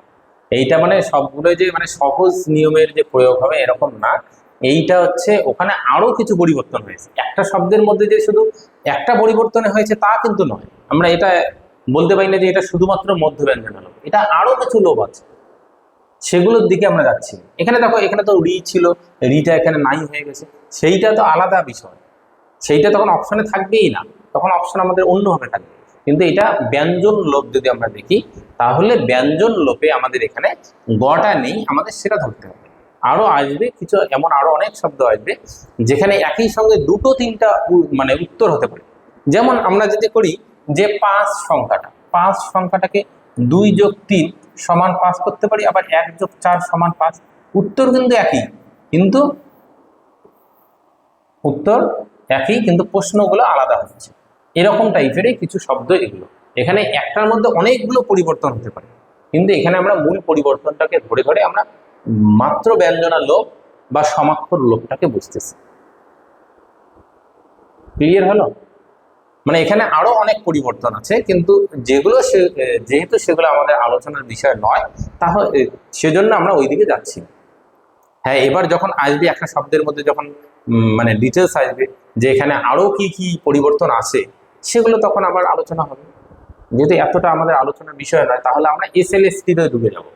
এইটা মানে সবগুলো যে মানে সহজ নিয়মের যে প্রয়োগ হবে এরকম না, এইটা হচ্ছে ওখানে আরো কিছু পরিবর্তন হয়েছে, একটা শব্দের মধ্যে যে শুধু একটা পরিবর্তন হয়েছে তা কিন্তু নয়। আমরা এটা বলতে পারি না যে এটা শুধুমাত্র মধ্য ব্যঞ্জন লোপ, এটা আরো কিছু লোপ আছে, সেগুলোর দিকে আমরা যাচ্ছি। এখানে দেখো এখানে তো রি ছিল, রিটা এখানে নাই হয়ে গেছে, সেইটা তো আলাদা বিষয়, সেইটা তখন অপশনে থাকবেই না, তখন অপশন আমাদের অন্যভাবে থাকবে। কিন্তু এটা ব্যঞ্জন লোপ যদি আমরা দেখি, তাহলে ব্যঞ্জন লোপে আমাদের এখানে গটা নেই, আমাদের সেটা ধরতে হবে। আরো আসবে কিছু, এমন আরো অনেক শব্দ আসবে যেখানে একই সঙ্গে দুটো তিনটা মানে উত্তর হতে পারে। যেমন আমরা যদি করি যে 5 সংখ্যাটা, 5 সংখ্যাটাকে 2+3 = 5 করতে পারি, আবার 1+4 = 5, উত্তর কিন্তু একই, কিন্তু উত্তর একই কিন্তু প্রশ্নগুলো আলাদা হচ্ছে, এরকম টাইপেরই কিছু শব্দ এগুলো। এখানে একটার মধ্যে অনেকগুলো পরিবর্তন হতে পারে, কিন্তু এখানে আমরা মূল পরিবর্তনটাকে ধরে ধরে আমরা মাত্র ব্যঞ্জনা লোপ বা সমাক্ষর লোপটাকে বুঝতেছি। ক্লিয়ার হলো? মানে এখানে আরো অনেক পরিবর্তন আছে, কিন্তু যেগুলো যেহেতু সেগুলো আমাদের আলোচনার বিষয় নয়, তাহলে সেজন্য আমরা ওইদিকে যাচ্ছি না। হ্যাঁ এবার যখন আসবে একটা শব্দের মধ্যে যখন মানে ডিটেলস আসবে যে এখানে আরো কি কি পরিবর্তন আছে, সেগুলো তখন আবার আলোচনা হবে। যেহেতু এতটা আমাদের আলোচনার বিষয় নয়, তাহলে আমরা এসএলএসটি তে ঢুকে যাব।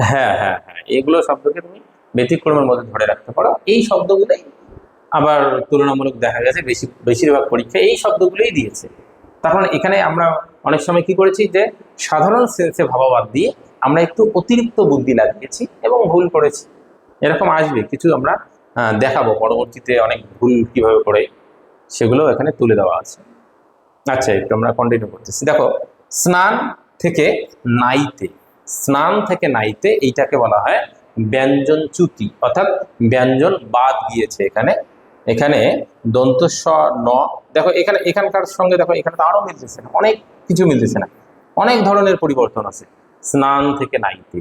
হ্যাঁ হ্যাঁ হ্যাঁ, এগুলো শব্দকে তুমি ব্যতিক্রমের মধ্যে ধরে রাখতে পারো, এই শব্দগুলোই আবার তুলনামূলক দেখা গেছে বেশিরভাগ পরীক্ষা এই শব্দগুলোই দিয়েছে। তখন এখানে আমরা অনেক সময় কি করেছি যে সাধারণ সেন্সে ভাবাবাদ দিয়ে আমরা একটু অতিরিক্ত বুদ্ধি লাগিয়েছি এবং ভুল করেছি, এরকম আসবে কিছু, আমরা দেখাবো পরবর্তীতে অনেক ভুল কিভাবে করে, সেগুলো এখানে তুলে দেওয়া আছে। আচ্ছা, একটু আমরা কন্টিনিউ করতেছি। দেখো, স্নান থেকে নাইতে, স্নান থেকে নাইতে এইটাকে বলা হয় ব্যঞ্জন চ্যুতি, অর্থাৎ ব্যঞ্জন বাদ গিয়েছে এখানে। এখানে দন্ত স ন, দেখো এখানে এখানকার সঙ্গে দেখো এখানে তো আরো মিলতেছে না, অনেক কিছু মিলতেছে না, অনেক ধরনের পরিবর্তন আছে স্নান থেকে নাইতে,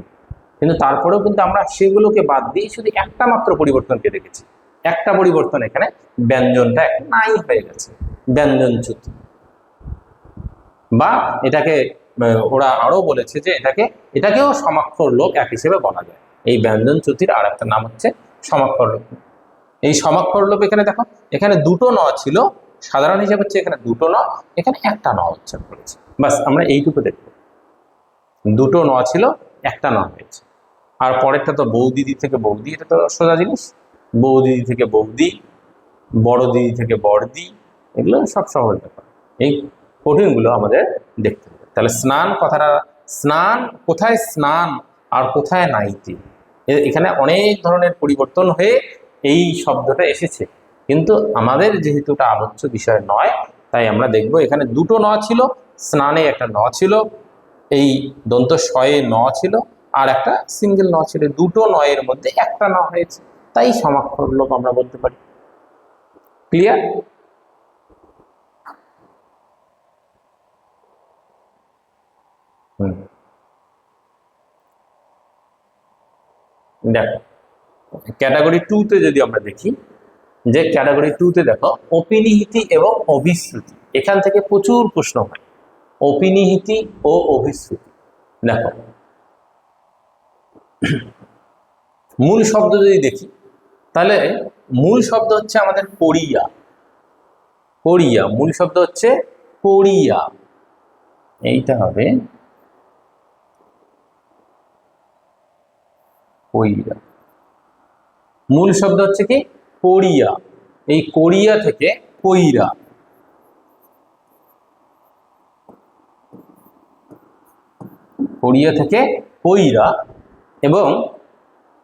কিন্তু তারপরেও কিন্তু আমরা সেগুলোকে বাদ দিয়ে শুধু একটা মাত্র পরিবর্তনকে দেখেছি। একটা পরিবর্তন, এখানে ব্যঞ্জনটা নাই হয়ে গেছে, ব্যঞ্জন চ্যুতি। বা এটাকে ওরা আরো বলেছে যে এটাকেও সমাক্ষর লোপ এক হিসেবে বলা যায়। এই ব্যঞ্জন চ্যুতির আর একটা নাম হচ্ছে সমাক্ষর লোপ। এই সমাক্ষর লোপ, এখানে দেখো এখানে দুটো ন ছিল, সাধারণ হিসাবে হচ্ছে এখানে দুটো ন, এখানে একটা ন উচ্চারণ করেছে, বাস আমরা এইটুকু দেখব। দুটো ন ছিল, একটা ন হয়েছে। আর পরেরটা তো বৌদিদি থেকে বৌদি, এটা তো সোজা জিনিস, বৌদিদি থেকে বৌদি, বড় দিদি থেকে বড়দি, এগুলো সব সহজ ব্যাপার। এই কঠিনগুলো আমাদের দেখতে হবে। তাহলে স্নান কথাটা, স্নান কোথায় স্নান আর কোথায় নাইতে, এখানে অনেক ধরনের পরিবর্তন হয়ে এই শব্দটা এসেছে, কিন্তু আমাদের যেহেতু এটা আলোচ্য বিষয় নয়, তাই আমরা দেখব এখানে দুটো ন ছিল, স্নানে একটা ন ছিল, এই দন্ত শয়ে ন ছিল, আর একটা সিঙ্গেল ন ছিল, দুটো নয়ের মধ্যে একটা ন হয়েছে, তাই সমাক্ষর লোপ আমরা বলতে পারি। ক্লিয়ার? দেখো, ক্যাটাগরি 2 তে যদি আমরা দেখি, যে ক্যাটাগরি 2 তে দেখো অপিনিহিতি এবং অভিশ্রুতি, এখান থেকে প্রচুর প্রশ্ন হয়। অপিনিহিতি ও অভিশ্রুতি, দেখো মূল শব্দ যদি দেখি, তাহলে মূল শব্দ হচ্ছে আমাদের পড়িয়া, পড়িয়া, মূল শব্দ হচ্ছে পড়িয়া, এইটা হবে পড়িয়া। মূল শব্দ হচ্ছে কি পড়িয়া, এই কোরিয়া থেকে কইরা, কোরিয়া থেকে কইরা, এবং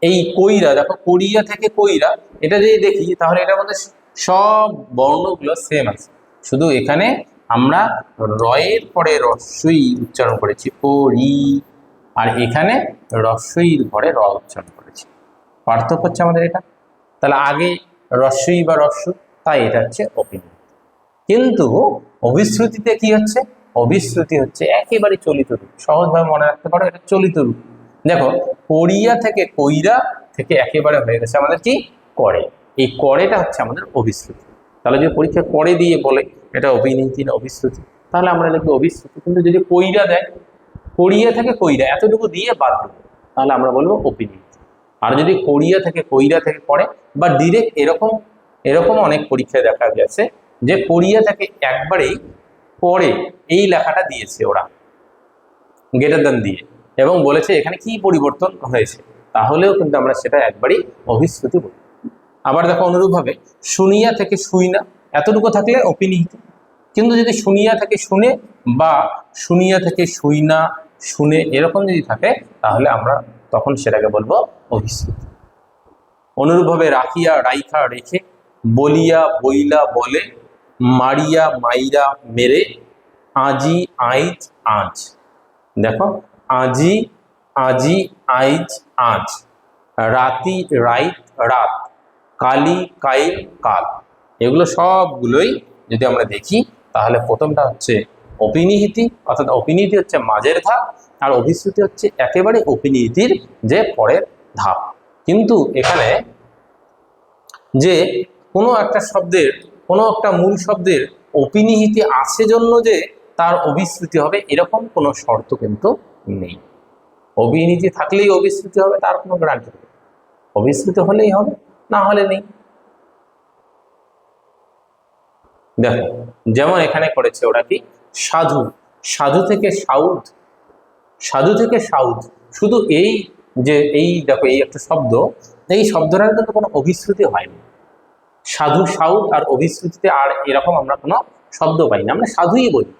এই কইরা দেখো কোরিয়া থেকে কইরা, এটা যদি দেখি তাহলে এটার মধ্যে সব বর্ণগুলো সেম আছে, শুধু এখানে আমরা রয়ের পরে রস্যই উচ্চারণ করেছি ও রি, আর এখানে রস্যইর পরে র উচ্চারণ করেছি, পার্থক্য হচ্ছে আমাদের এটা। তাহলে আগে রস্যই বা রস্য, তাই এটা হচ্ছে অপিনিয়ন। কিন্তু অভিশ্রুতিতে কি হচ্ছে, অভিশ্রুতি হচ্ছে একেবারে চলিত রূপ, সহজভাবে মনে রাখতে পারো, এটা চলিত রূপ। দেখো করিয়া থেকে কইরা থেকে একেবারে হয়ে গেছে আমাদের কি করে, এই করেটা হচ্ছে আমাদের অভিশ্রুতি। তাহলে যদি পরীক্ষা করে দিয়ে বলে এটা অভিনীতি না অভিশ্রুতি, তাহলে আমরা লিখবো অভিশ্রুতি। কিন্তু যদি কইরা দেয়, করিয়া থেকে কইরা এতটুকু দিয়ে বাদ দেবো, তাহলে আমরা বলবো অভিনীতি। আর যদি করিয়া থেকে কইরা থেকে করে, বা ডিরেক্ট এরকম এরকম অনেক পরীক্ষায় দেখা গেছে যে করিয়া থেকে একবারেই পরে এই লেখাটা দিয়েছে ওরা গ্রেটার দ্যান দিয়ে, এবং বলেছে এখানে কি পরিবর্তন হয়েছে, তাহলেও কিন্তু আমরা সেটা একবারই অভিশ্রুতি বলি। আবার দেখো অনুরূপভাবে শুনিয়া থেকে শুই না, এতটুকু থাকলে অপিনিহিত, কিন্তু যদি শুনিয়া থেকে শুনে বা শুনিয়া থেকে শুই না শুনে এরকম যদি থাকে, তাহলে আমরা তখন সেটাকে বলবো অভিশ্রুতি। অনুরূপভাবে রাখিয়া রাইখা রেখে, বলিয়া বইলা বলে, মারিয়া মাইরা মেরে, আজি আইজ আজ, দেখো আজি আজি আইজ আজ, রাতি রাইত রাত, কালি কাইল কাল, এগুলো সবগুলোই যদি আমরা দেখি, তাহলে প্রথমটা হচ্ছে অপিনিহিতি, অর্থাৎ অপিনিহিতি হচ্ছে মাঝের ধাপ, আর অভিশ্রুতি হচ্ছে একেবারে অপিনিহিতির যে পরের ধাপ। কিন্তু এখানে যে কোনো একটা শব্দের, কোনো একটা মূল শব্দের অপিনিহিতি আছে জন্য যে তার অভিশ্রুতি হবে, এরকম কোনো শর্ত কিন্তু নেই। অভিনীতি থাকলেই অভিশ্রুতি হবে তার কোনো গ্যারান্টি নেই, অভিশ্রুতি হলেই হবে, না হলে নেই। দেখো যেমন এখানে করেছে ওরা কি সাধু, সাধু থেকে সাউথ, সাধু থেকে সাউথ, শুধু এই যে এই দেখো এই একটা শব্দ, এই শব্দটার কিন্তু কোনো অভিশ্রুতি হয়নি। সাধু সাউথ আর অভিশ্রুতিতে আর এরকম আমরা কোনো শব্দ পাই না, আমরা সাধুই বলি,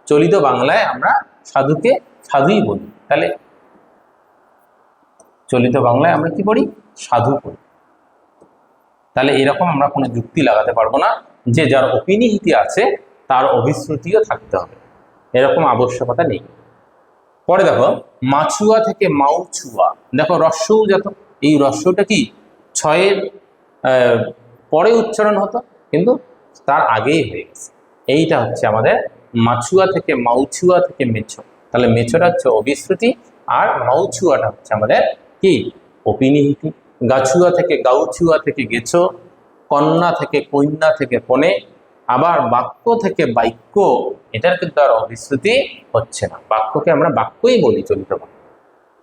চলিত বাংলায় আমরা সাধুকে সাধুই বলি। তাহলে চলিত বাংলায় আমরা কি পড়ি, সাধু পড়ি। তাহলে এরকম আমরা কোনো যুক্তি লাগাতে পারবো না যে যার অপিনিহিতি আছে তার অভিশ্রুতিও থাকতে হবে, এরকম আবশ্যকতা নেই। পরে দেখো মাছুয়া থেকে মাউছুয়া, দেখো রস্যউ জাত, এই রস্যটা কি ছয়ের পরে উচ্চারণ হতো, কিন্তু তার আগেই হয়ে গেছে। এইটা হচ্ছে আমাদের মাছুয়া থেকে মাউছুয়া থেকে মেছো, তাহলে মেছোটা হচ্ছে অভিশ্রুতি আর মাউছুয়াটা হচ্ছে আমাদের কি অপিনিহিতি। গাছুয়া থেকে গাউছুয়া থেকে গেছো, কন্যা থেকে কন্যা থেকে কনে, আবার বাক্য থেকে বাক্য, এটার কিন্তু আর অভিশ্রুতি হচ্ছে না, বাক্যকে আমরা বাক্যই বলি চলিত বাক্য।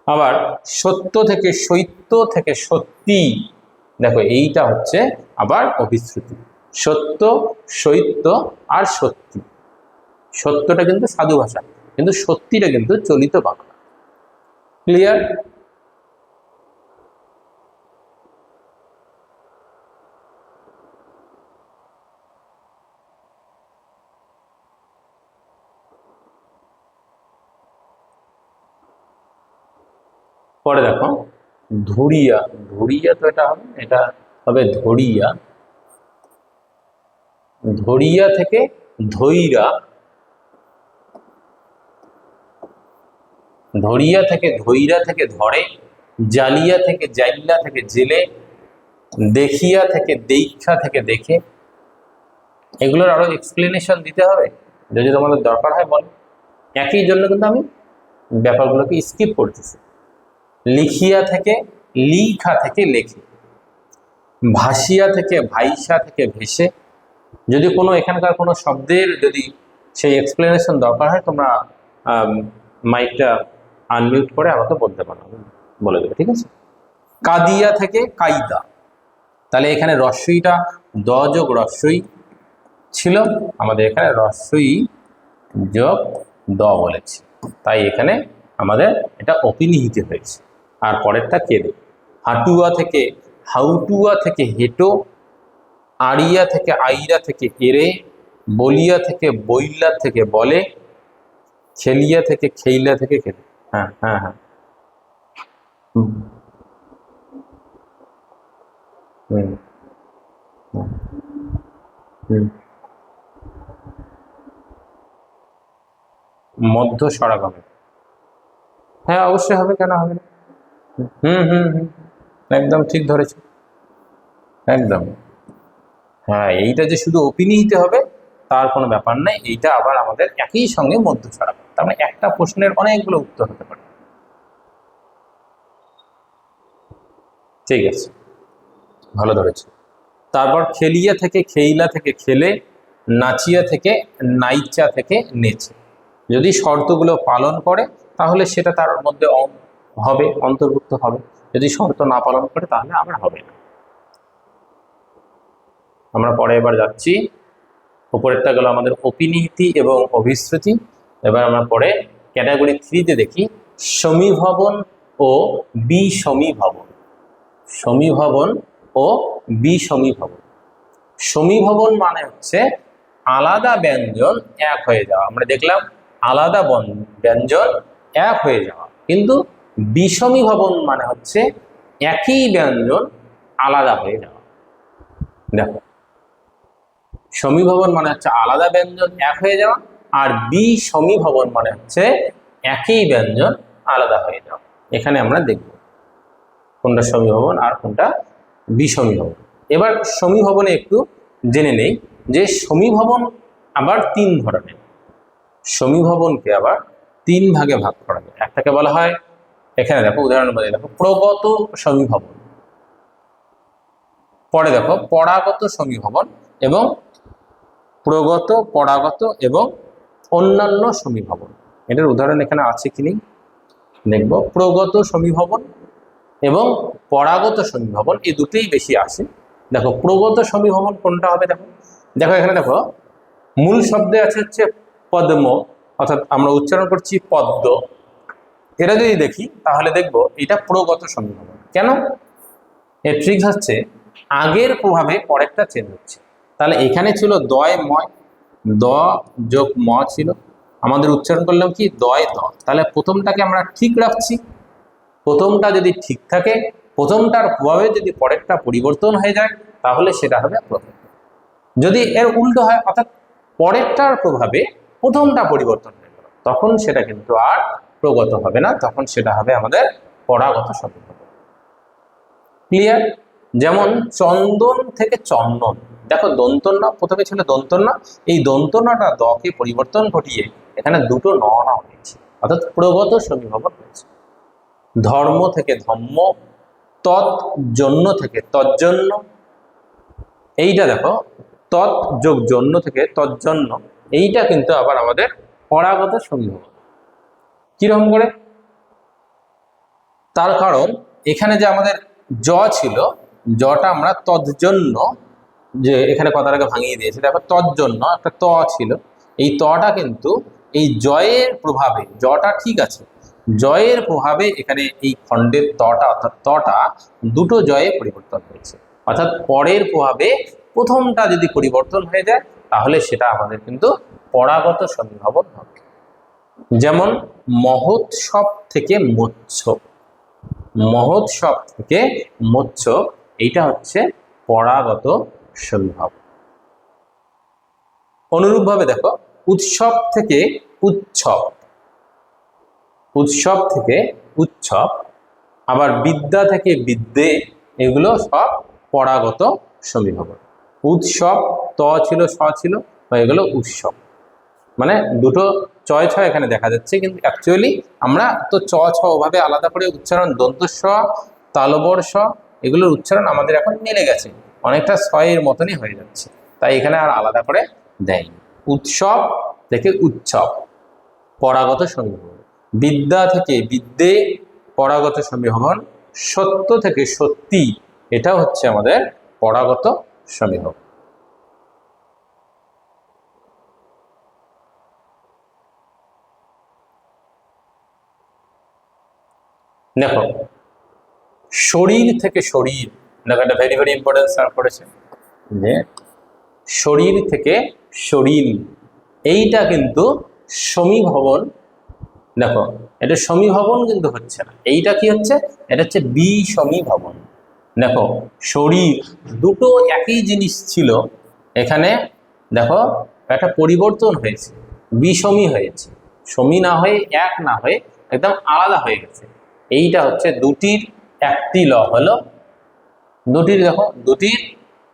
আবার সত্য থেকে সৈত্য থেকে সত্যি, দেখো এইটা হচ্ছে আবার অভিশ্রুতি। সত্য, সৈত্য আর সত্যি, সত্যটা কিন্তু সাধু ভাষা, কিন্তু সত্যিটা কিন্তু চলিত বাংলা। ক্লিয়ার? পরে দেখো ধুরিয়া, ধুরিয়া তো এটা হবে, এটা হবে ধরিয়া, ধরিয়া থেকে ধৈরা, ধরিয়া থেকে ধৈরা থেকে ধরে, জালিয়া থেকে জাইল্লা থেকে জেলে, দেখিয়া থেকে দেখা থেকে দেখে। এগুলোর আরো এক্সপ্লেনেশন দিতে হবে, যদি তোমাদের দরকার হয় বলো, একই জন্য কিন্তু আমি ব্যাপারগুলোকে স্কিপ করতেছি। লিখিয়া থেকে লিখা থেকে লেখে, ভাসিয়া থেকে ভাইসা থেকে ভেসে। যদি কোনো এখানকার কোনো শব্দের যদি সেই এক্সপ্লেনেশন দরকার হয়, তোমরা মাইকটা আনমিউট করে আমাকে বলতে পারো, বলে দেবে, ঠিক আছে। কাদিয়া থেকে কায়দা, তাহলে এখানে রস্যইটা দ যোগ রস্যই ছিল, আমাদের এখানে রস্যই যোগ দ বলেছি, তাই এখানে আমাদের এটা অপিনিহিত হয়েছে। আর পরেরটা কেদে। হাটুয়া থেকে হাউটুয়া থেকে হেটো, আড়িয়া থেকে আইরা থেকে এরে, বলিয়া থেকে বইলা থেকে বলে, খেলিয়া থেকে খেইলা থেকে খেলে। হ্যাঁ হ্যাঁ হ্যাঁ, হুম হুম হুম। মধ্য স্বরাগমে, হ্যাঁ অবশ্যই হবে, কেন হবে না? হুম হুম হুম, একদম ঠিক ধরেছ, একদম। হ্যাঁ, এইটা যে শুধু অপিনিহিতে হবে তার কোনো ব্যাপার নেই, এইটা আবার আমাদের একই সঙ্গে মধ্য স্বরাগম, তার মানে একটা প্রশ্নের অনেকগুলো উত্তর হতে পারে। ঠিক আছে, ভালো ধরেছ। তারপর খেলিয়া থেকে খেইলা থেকে খেলে, নাচিয়া থেকে নাইচা থেকে নেচে। যদি শর্তগুলো পালন করে তাহলে সেটা তার মধ্যে হবে, অন্তর্ভুক্ত হবে। যদি শর্ত না পালন করে তাহলে আমরা হবে না। আমরা পরে এবার যাচ্ছি, উপরেরটা গেল আমাদের অপিনিহিতি এবং অভিশ্রুতি। এবার আমরা পরে ক্যাটাগরি 3-তে দেখি সমীভবন ও বিসমীভবন। সমীভবন ও বিসমীভবন। সমীভবন মানে হচ্ছে আলাদা ব্যঞ্জন এক হয়ে যাওয়া, আমরা দেখলাম আলাদা ব্যঞ্জন এক হয়ে যাওয়া, কিন্তু বিষমীভবন মানে হচ্ছে একই ব্যঞ্জন আলাদা হয়ে যাওয়া। দেখো, সমীভবন মানে হচ্ছে আলাদা ব্যঞ্জন এক হয়ে যাওয়া, আর বিষমীভবন মানে হচ্ছে একই ব্যঞ্জন আলাদা হয়ে যাওয়া। এখানে আমরা দেখব কোনটা সমীভবন আর কোনটা বিষমীভবন। এবার সমীভবনে একটু জেনে নেই যে সমীভবন আবার 3 ধরনের। সমীভবনকে আবার 3 ভাগে ভাগ করা যায়। একটাকে বলা হয়, এখানে দেখো উদাহরণ বলে দেখো, প্রগত সমীভবন। পরে দেখো পরাগত সমীভবন, এবং প্রগত, পরাগত এবং অন্যান্য সমীভবন। এটার উদাহরণ এখানে আছে কি নেই দেখব। প্রগত সমীভবন এবং পরাগত সমীভবন, এই দুটোই বেশি আসে। দেখো প্রগত সমীভবন কোনটা হবে, দেখো দেখো এখানে দেখো মূল শব্দে আছে হচ্ছে পদ্ম, অর্থাৎ আমরা উচ্চারণ করছি পদ্ম। এটা যদি দেখি তাহলে দেখব এটা প্রগত সমীভবন। কেন? এর ট্রিক হচ্ছে আগের প্রভাবে পরেরটা চেঞ্জ হচ্ছে। তাহলে এখানে ছিল দয় ময়, দ যোগ ম ছিল, আমাদের উচ্চারণ করলাম কি দয় দ, তাহলে প্রথমটাকে আমরা ঠিক রাখছি। প্রথমটা যদি ঠিক থাকে, প্রথমটার প্রভাবে যদি পরেরটা পরিবর্তন হয়ে যায় তাহলে সেটা হবে প্রথম। যদি এর উল্টো হয়, অর্থাৎ পরেরটার প্রভাবে প্রথমটা পরিবর্তন হয়ে গেল, তখন সেটা কিন্তু আর প্রগত হবে না, তখন সেটা হবে আমাদের পরাগত সমীভবন। ক্লিয়ার? যেমন চন্দন থেকে চন্দন, দেখো দন্তন্য প্রথমে ছিল দন্তন্য, এই দন্তন্যটা দকে পরিবর্তন ঘটিয়ে এখানে দুটো ন হয়েছে, অর্থাৎ প্রগত সমীভবন হয়েছে। ধর্ম থেকে ধম্ম, তৎ জন্য থেকে তজ্জন্য, এইটা দেখো তৎ যোগ জন্য থেকে তজ্জন্য, এইটা কিন্তু আবার আমাদের পরাগত সমীভবন। কিরকম করে? তার কারণ এখানে যে আমাদের জ ছিল, জটা আমরা তজ্জন্য, যে এখানে কথার আগে ভাঙিয়ে দিয়েছে, দেখো তজ্জন্য একটা ত ছিল, এই তটা কিন্তু এই জয়ের প্রভাবে, জটা ঠিক আছে, জয়ের প্রভাবে এখানে এই খণ্ডের তটা অর্থাৎ তটা দুটো জয়ে পরিবর্তন হয়েছে, অর্থাৎ পরের প্রভাবে প্রথমটা যদি পরিবর্তন হয়ে যায় তাহলে সেটা আমাদের কিন্তু পরাগত সমীভবন হবে। যেমন মহোৎসব থেকে মৎস্য, মহোৎসব থেকে মৎস্য, এইটা হচ্ছে পরাগত সমীভবন। অনুরূপভাবে দেখো উৎসব থেকে উৎসব, উৎসব থেকে উৎসব, আবার বিদ্যা থেকে বিদ্যে, এগুলো সব পরাগত সমীভবন। উৎসব ত ছিল স ছিল, এগুলো উৎসব, মানে দুটো চয় ছ এখানে দেখা যাচ্ছে, কিন্তু অ্যাকচুয়ালি আমরা তো চ ছ ওভাবে আলাদা করে উচ্চারণ, দন্তস্ব তালবর্ষ এগুলোর উচ্চারণ আমাদের এখন মিলে গেছে, অনেকটা ছয়ের মতনই হয়ে যাচ্ছে, তাই এখানে আর আলাদা করে দেয়নি। উৎসব থেকে উৎসব পরাগত সমীভবন, বিদ্যা থেকে বিদ্যে পরাগত সমীভবন, সত্য থেকে সত্যি, এটা হচ্ছে আমাদের পরাগত সমীভবন। দেখো শরীর থেকে শরীর, দেখো এটা ভেরি ভেরি ইম্পর্টেন্ট স্যার করেছে, যে শরীর থেকে শরীর, এইটা কিন্তু সমীভবন। দেখো এটা সমীভবন কিন্তু হচ্ছে না, এইটা কি হচ্ছে, এটা হচ্ছে বিষমীভবন। দেখো শরীর দুটো একই জিনিস ছিল, এখানে দেখো একটা পরিবর্তন হয়েছে, বিষমী হয়েছে, সমী না হয়ে এক না হয়ে একদম আলাদা হয়ে গেছে, এইটা হচ্ছে দুটির একটি ল হলো, দুটির দেখো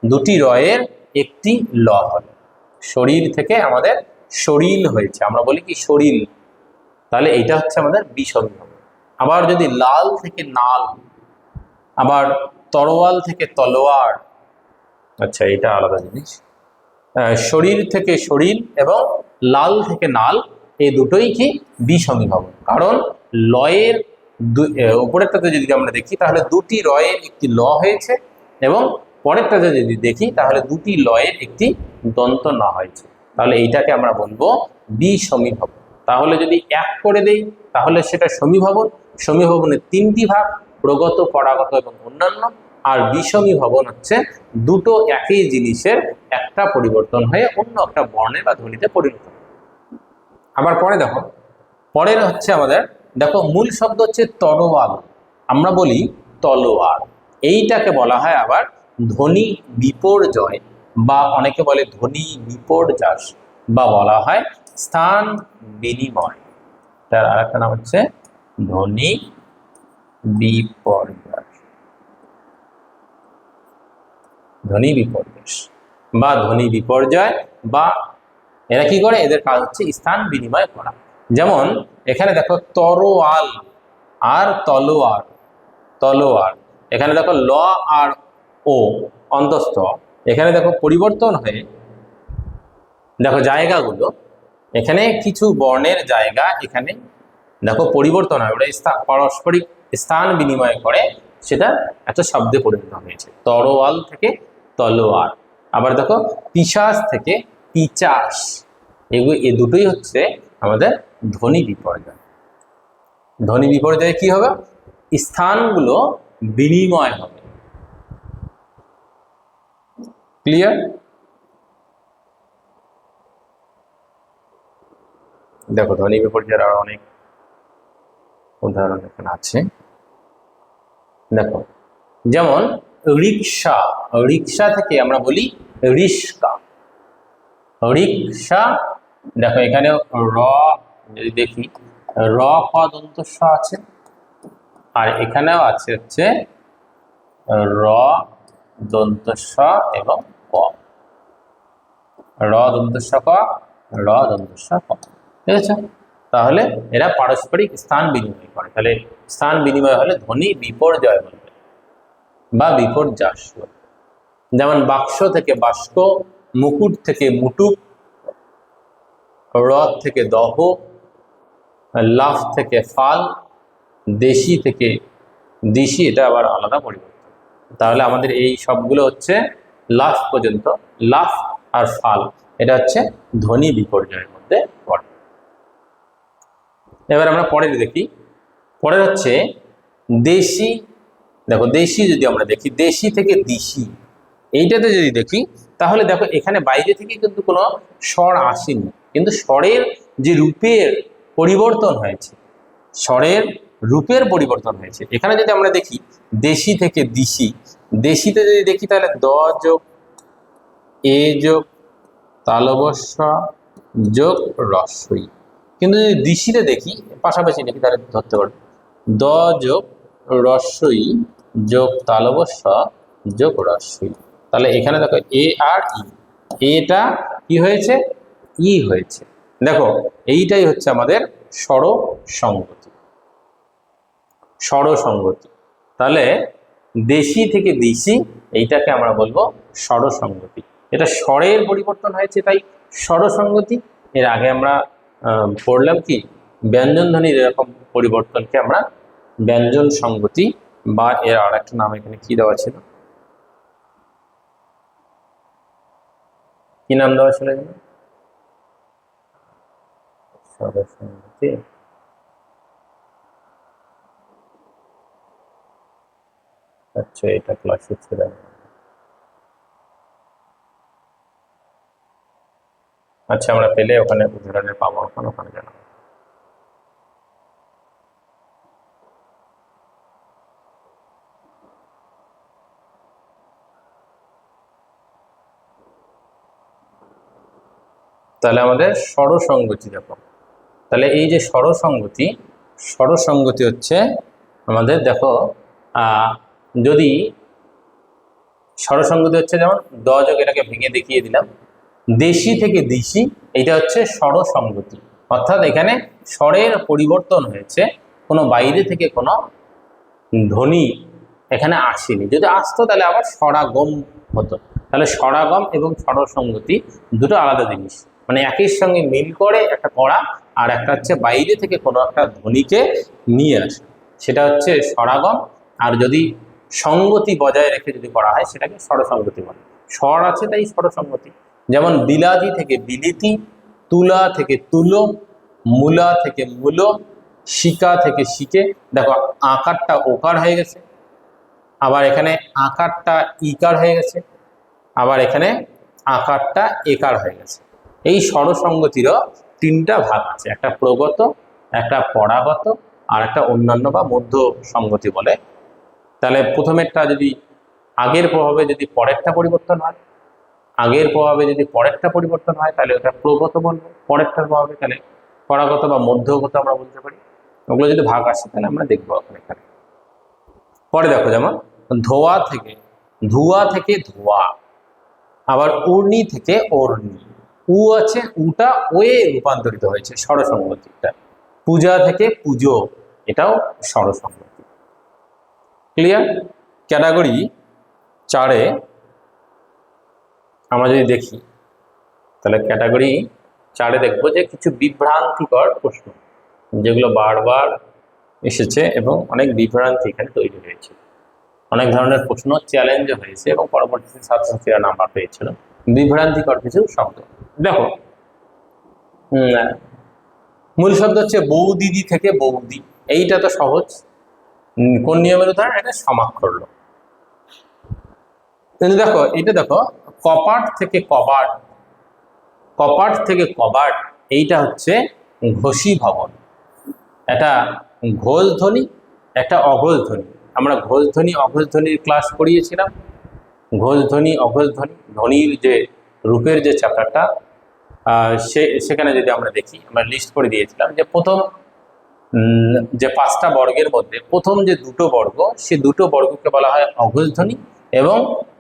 দুটি রয়ের একটি ল হলো, শরীর থেকে আমাদের শরীর হয়েছে, আমরা বলি কি শরীর, তাহলে এইটা হচ্ছে আমাদের বিষমীভবন। আবার যদি লাল থেকে নাল, আবার তরোয়াল থেকে তলোয়ার, আচ্ছা এটা আলাদা জিনিস, শরীর থেকে শরীর এবং লাল থেকে নাল, এই দুটোই কি বিষমীভবন, কারণ লয়ের উপরেরটাতে যদি আমরা দেখি তাহলে দুটি রয়ের একটি ল হয়েছে, এবং পরেরটাতে যদি দেখি তাহলে দুটি লয়ের একটি দন্ত না হয়েছে, তাহলে এইটাকে আমরা বলবো বিষমীভবন। তাহলে যদি এক করে দেই তাহলে সেটা সমীভবন, সমীভবনের তিনটি ভাগ, প্রগত পরাগত এবং অন্যান্য, আর বিষমীভবন হচ্ছে দুটো একই জিনিসের একটা পরিবর্তন হয়ে অন্য একটা বর্ণে বা ধ্বনিতে পরিণত। আবার পরে দেখো, পরের হচ্ছে আমাদের, দেখো মূল শব্দ হচ্ছে তরোয়াল, আমরা বলি তলোয়ার, এইটাকে বলা হয় আবার ধ্বনি বিপর্যয়, বা অনেকে বলে ধ্বনি বিপর্যাস, বা বলা হয় স্থান বিনিময়, তার আরেকটা নাম হচ্ছে ধ্বনি বিপর্যাস, ধ্বনি বিপর্যাস বা ধ্বনি বিপর্যয়, বা এরা কি করে, এদের কাজ হচ্ছে স্থান বিনিময় করা। যেমন এখানে দেখো তরোয়াল আর তলোয়ার, তলোয়ার, এখানে দেখো ল আর ও অন্তস্থ, এখানে দেখো পরিবর্তন হয়ে, দেখো জায়গাগুলো, এখানে কিছু বর্ণের জায়গা এখানে দেখো পরিবর্তন হয়, ওটা পারস্পরিক স্থান বিনিময় করে, সেটা একটা শব্দে পরিণত হয়েছে, তরোয়াল থেকে তলোয়ার। আবার দেখো পিশাচ থেকে পিচাস, এগুলো এ দুটোই হচ্ছে আমাদের ধ্বনি বিপর্যয়। ধ্বনি বিপর্যয়ে কি হবে, স্থানগুলো বিনিময় হবে। ক্লিয়ার? দেখো ধ্বনি বিপর্যয়ের আরো অনেক উদাহরণ এখানে আছে। দেখো যেমন রিক্সা, রিক্সা থেকে আমরা বলি রিস্কা, রিক্সা। দেখো এখানে র যদি দেখি র ক দন্তস্ব আছে, আর এখানেও আছে হচ্ছে র দন্তস্ব এবং ক, র দন্তস্ব ক, র দন্তস্ব ক, ঠিক আছে। তাহলে এরা পারস্পরিক স্থান বিনিময় করে, তাহলে স্থান বিনিময় হলে ধ্বনি বিপর্যয় বলবে বা বিপর্যাস বলবে। যেমন বাক্স থেকে বাস্ক, মুকুট থেকে মুটুক, রথ থেকে দহ, লাফ থেকে ফাল, দেশি থেকে দিশি, এটা আবার আলাদা পরিবর্তন। তাহলে আমাদের এই সবগুলো হচ্ছে লাফ পর্যন্ত, লাফ আর ফাল এটা হচ্ছে ধ্বনি বিপর্যয়ের মধ্যে পড়ে। এবার আমরা পরের দেখি, পরের হচ্ছে দেশি। দেখো দেশি যদি আমরা দেখি, দেশি থেকে দিশি, এইটাতে যদি দেখি তাহলে দেখো এখানে বাইরে থেকে কিন্তু কোনো স্বর আসেনি, কিন্তু স্বরের যে রূপের পরিবর্তন হয়েছে, স্বরের রূপের পরিবর্তন হয়েছে। এখানে যদি আমরা দেখি দেশি থেকে দিশি, দেশিতে যদি দেখি তাহলে দ যোগ এ যোগ তালবস্য যোগ রস্বই, কিন্তু যদি দিশিতে দেখি পাশাপাশি দেখি তাহলে ধরতে পারবো দ যোগ রস্বই যোগ তালবস্য যোগ রস্বই। তাহলে এখানে দেখো এ আর ই, এটা কি হয়েছে, ই হয়েছে। দেখো এইটাই হচ্ছে আমাদের স্বর সংগতি, স্বর সংগতি। তাহলে দেশি থেকে দিশি এইটাকে আমরা বলবো স্বর সংগতি, এটা স্বরের পরিবর্তন হয়েছে তাই স্বর সংগতি। এর আগে আমরা পড়লাম কি ব্যঞ্জন ধ্বনির এরকম পরিবর্তনকে আমরা ব্যঞ্জন সংগতি, বা এর আর একটা নাম এখানে কি দেওয়া ছিল, কি নাম দেওয়া ছিল এখানে, স্বর সংগতি। আচ্ছা এটা ক্লাসে ছিল, আচ্ছা আমরা পেলে ওখানে উদাহরণে পাবো, ওখানে জানাবো। তাহলে আমাদের স্বরসঙ্গতি দেখো, তাহলে এই যে স্বরসঙ্গতি, স্বরসঙ্গতি হচ্ছে আমাদের দেখো যদি স্বরসঙ্গতি হচ্ছে যেমন দ যোগ, এটাকে ভেঙে দেখিয়ে দিলাম, দেশি থেকে দিশি এটা হচ্ছে স্বরসঙ্গতি, অর্থাৎ এখানে স্বরের পরিবর্তন হয়েছে, কোনো বাইরে থেকে কোনো ধ্বনি এখানে আসেনি, যদি আসতো তাহলে আবার স্বরাগম হতো। তাহলে স্বরাগম এবং স্বরসঙ্গতি দুটো আলাদা জিনিস, মানে একই সঙ্গে মিল করে একটা করা, আর একটা হচ্ছে বাইরে থেকে কোনো একটা ধ্বনিকে নিয়ে আসে, সেটা হচ্ছে স্বরাগম। আর যদি সঙ্গতি বজায় রেখে যদি করা হয় সেটাকে স্বরসঙ্গতি বলে। স্বর আছে তাই স্বরসঙ্গতি। যেমন বিলাতি থেকে বিলিতি, তুলা থেকে তুলো, মূলা থেকে মূলো, শিকা থেকে শিকে। দেখো আকারটা ওকার হয়ে গেছে, আবার এখানে আকারটা ইকার হয়ে গেছে, আবার এখানে আকারটা একার হয়ে গেছে। এই স্বরসঙ্গতিরও তিনটা ভাগ আছে, একটা প্রগত, একটা পরাগত, আর একটা অন্যান্য বা মধ্য সঙ্গতি বলে। তাহলে প্রথমেরটা যদি আগের প্রভাবে যদি পরেরটা পরিবর্তন হয়, আগের প্রভাবে যদি পরেরটা পরিবর্তন হয় তাহলে ওটা প্রগত বলবো, পরেরটার প্রভাবে তাহলে পরাগত বা মধ্যগত আমরা বলতে পারি। ওগুলো যদি ভাগ আসে তাহলে আমরা দেখবো এখানে। পরে দেখো যেমন ধোয়া থেকে ধোঁয়া থেকে ধোয়া, আবার উর্নি থেকে অর্নি, উ আছে উটা ওয়ে রূপান্তরিত হয়েছে স্বরসঙ্গতিটা। পূজা থেকে পুজো, এটাও স্বরসঙ্গতি। ক্লিয়ার? ক্যাটাগরি 4-এ আমরা যদি দেখি তাহলে ক্যাটাগরি 4-এ দেখবো যে কিছু বিভ্রান্তিকর প্রশ্ন যেগুলো বারবার এসেছে এবং অনেক বিভ্রান্তি এখানে তৈরি হয়েছে, অনেক ধরনের প্রশ্ন চ্যালেঞ্জ হয়েছে এবং পরবর্তীতে ছাত্রছাত্রীরা নাম্বার পেয়েছিল। বিভ্রান্তিকর কিছু শব্দ দেখো, মূল শব্দ হচ্ছে বৌদিদি থেকে বৌদি, এইটা তো সহজ, কোন নিয়মের উদাহরণ, এটা সমাক্ষর লোক। কিন্তু দেখো এটা দেখো কপাট থেকে কবাট, কপাট থেকে কবাট, এইটা হচ্ছে ঘোষী ভবন, একটা ঘোষ ধ্বনি, একটা অঘোষ ধ্বনি। আমরা ঘোষ ধ্বনি অঘোষ ধ্বনির ক্লাস করিয়েছিলাম। ঘোষ ধ্বনি অঘোষ ধ্বনি, ধ্বনির যে রূপের যে চ্যাপ্টারটা সেখানে যদি আমরা দেখি, আমরা লিস্ট করে দিয়েছিলাম যে প্রথম যে 5টা বর্গের মধ্যে প্রথম যে দুটো বর্গ, সে দুটো বর্গকে বলা হয় অঘোষ ধ্বনি, এবং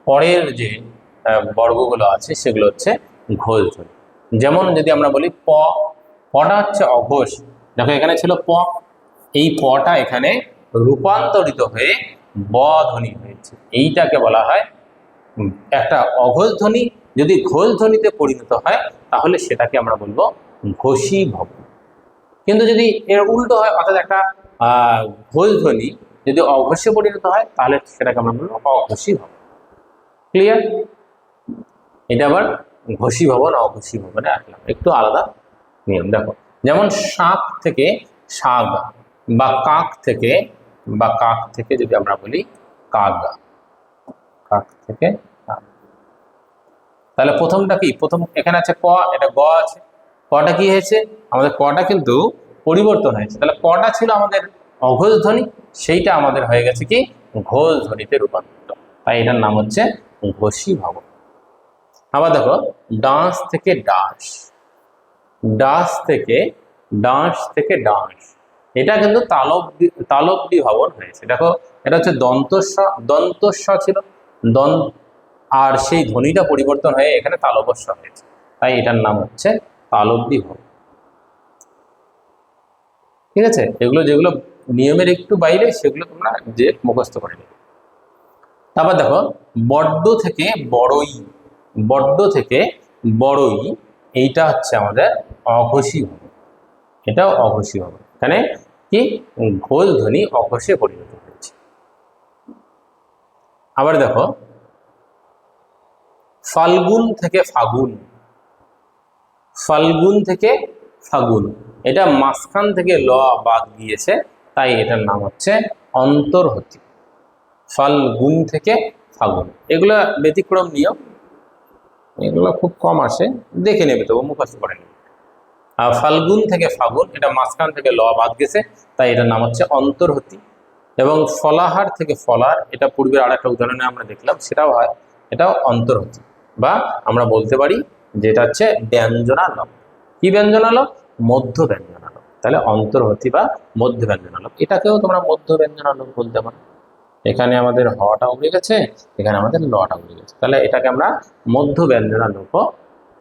পরের যে বর্গগুলো আছে সেগুলো হচ্ছে ঘোষ ধ্বনি। যেমন যদি আমরা বলি পটা হচ্ছে অঘোষ, দেখো এখানে ছিল প, এই পটা এখানে রূপান্তরিত হয়ে ব ধ্বনি হয়েছে, এইটাকে বলা হয় একটা অঘোষ ধ্বনি। যদি ঘোষ ধ্বনিতে পরিণত হয় তাহলে সেটাকে আমরা বলবো ঘোষী ভব। কিন্তু যদি এর উল্টো হয়, অর্থাৎ একটা ঘোষ ধ্বনি যদি অঘোষে পরিণত হয় তাহলে সেটাকে আমরা বলবো অঘোষী ভব। ক্লিয়ার? এটা আবার ঘোষী ভবন অঘোষী ভবনে আসলাম, একটু আলাদা নিয়ম। দেখো যেমন শাক থেকে শাগ, বা কাক থেকে যদি আমরা বলি কাক, কাক থেকে কাক, তাহলে প্রথমটা কি? প্রথম এখানে আছে ক, এটা গ আছে, কটা কি হয়েছে আমাদের? কটা কিন্তু পরিবর্তন হয়েছে। তাহলে কটা ছিল আমাদের অঘোষ ধ্বনি, সেইটা আমাদের হয়ে গেছে কি ঘোষ ধ্বনিতে রূপান্তরিত, তাই এটার নাম হচ্ছে ঘোষী ভবন। আবার দেখো ডাঁশ থেকে ডাঁশ, ডাঁশ থেকে ডাঁশ, এটা কিন্তু তালব্ধি ভবন হয়েছে। দেখো এটা হচ্ছে দন্তস্ব ছিল, আর সেই ধ্বনিটা পরিবর্তন হয়ে এখানে তালবস্য হয়েছে, তাই এটার নাম হচ্ছে তালব্ধি ভবন। ঠিক আছে? এগুলো যেগুলো নিয়মের একটু বাইরে সেগুলো তোমরা যে মুখস্থ করে নেবে। তারপর দেখো বড্ড থেকে বড়ই, এইটা হচ্ছে আমাদের অঘোষী ভবন, এটাও অঘোষী ভবন। এখানে কি ঘোষ ধ্বনি অঘোষে পরিণত হয়েছে। আবার দেখো ফাল্গুন থেকে ফাগুন, এটা মাঝখান থেকে ল বাদ গিয়েছে, তাই এটার নাম হচ্ছে অন্তর্হতি। ফাল্গুন থেকে ফাগুন, এগুলো ব্যতিক্রম নিয়ম, এগুলো খুব কম আসে, দেখে নেবে, তবু মুখস্থ করে নেবে। আর ফাল্গুন থেকে ফাগুন, এটা মাঝখান থেকে ল বাদ গেছে, তাই এটার নাম হচ্ছে অন্তর্হতি। এবং ফলাহার থেকে ফলার, এটা পূর্বের আর একটা উদাহরণে আমরা দেখলাম, সেটাও হয়, এটাও অন্তর্হতি, বা আমরা বলতে পারি যেটা হচ্ছে ব্যঞ্জনালব। কি ব্যঞ্জনালব? মধ্য ব্যঞ্জনালব। তাহলে অন্তর্হতি বা মধ্য ব্যঞ্জনালব, এটাকেও তোমরা মধ্য ব্যঞ্জনালব বলতে পারো। এখানে আমাদের হটা উড়ে গেছে, এখানে আমাদের লটা উড়ে গেছে, তাহলে এটাকে আমরা মধ্য ব্যঞ্জনালব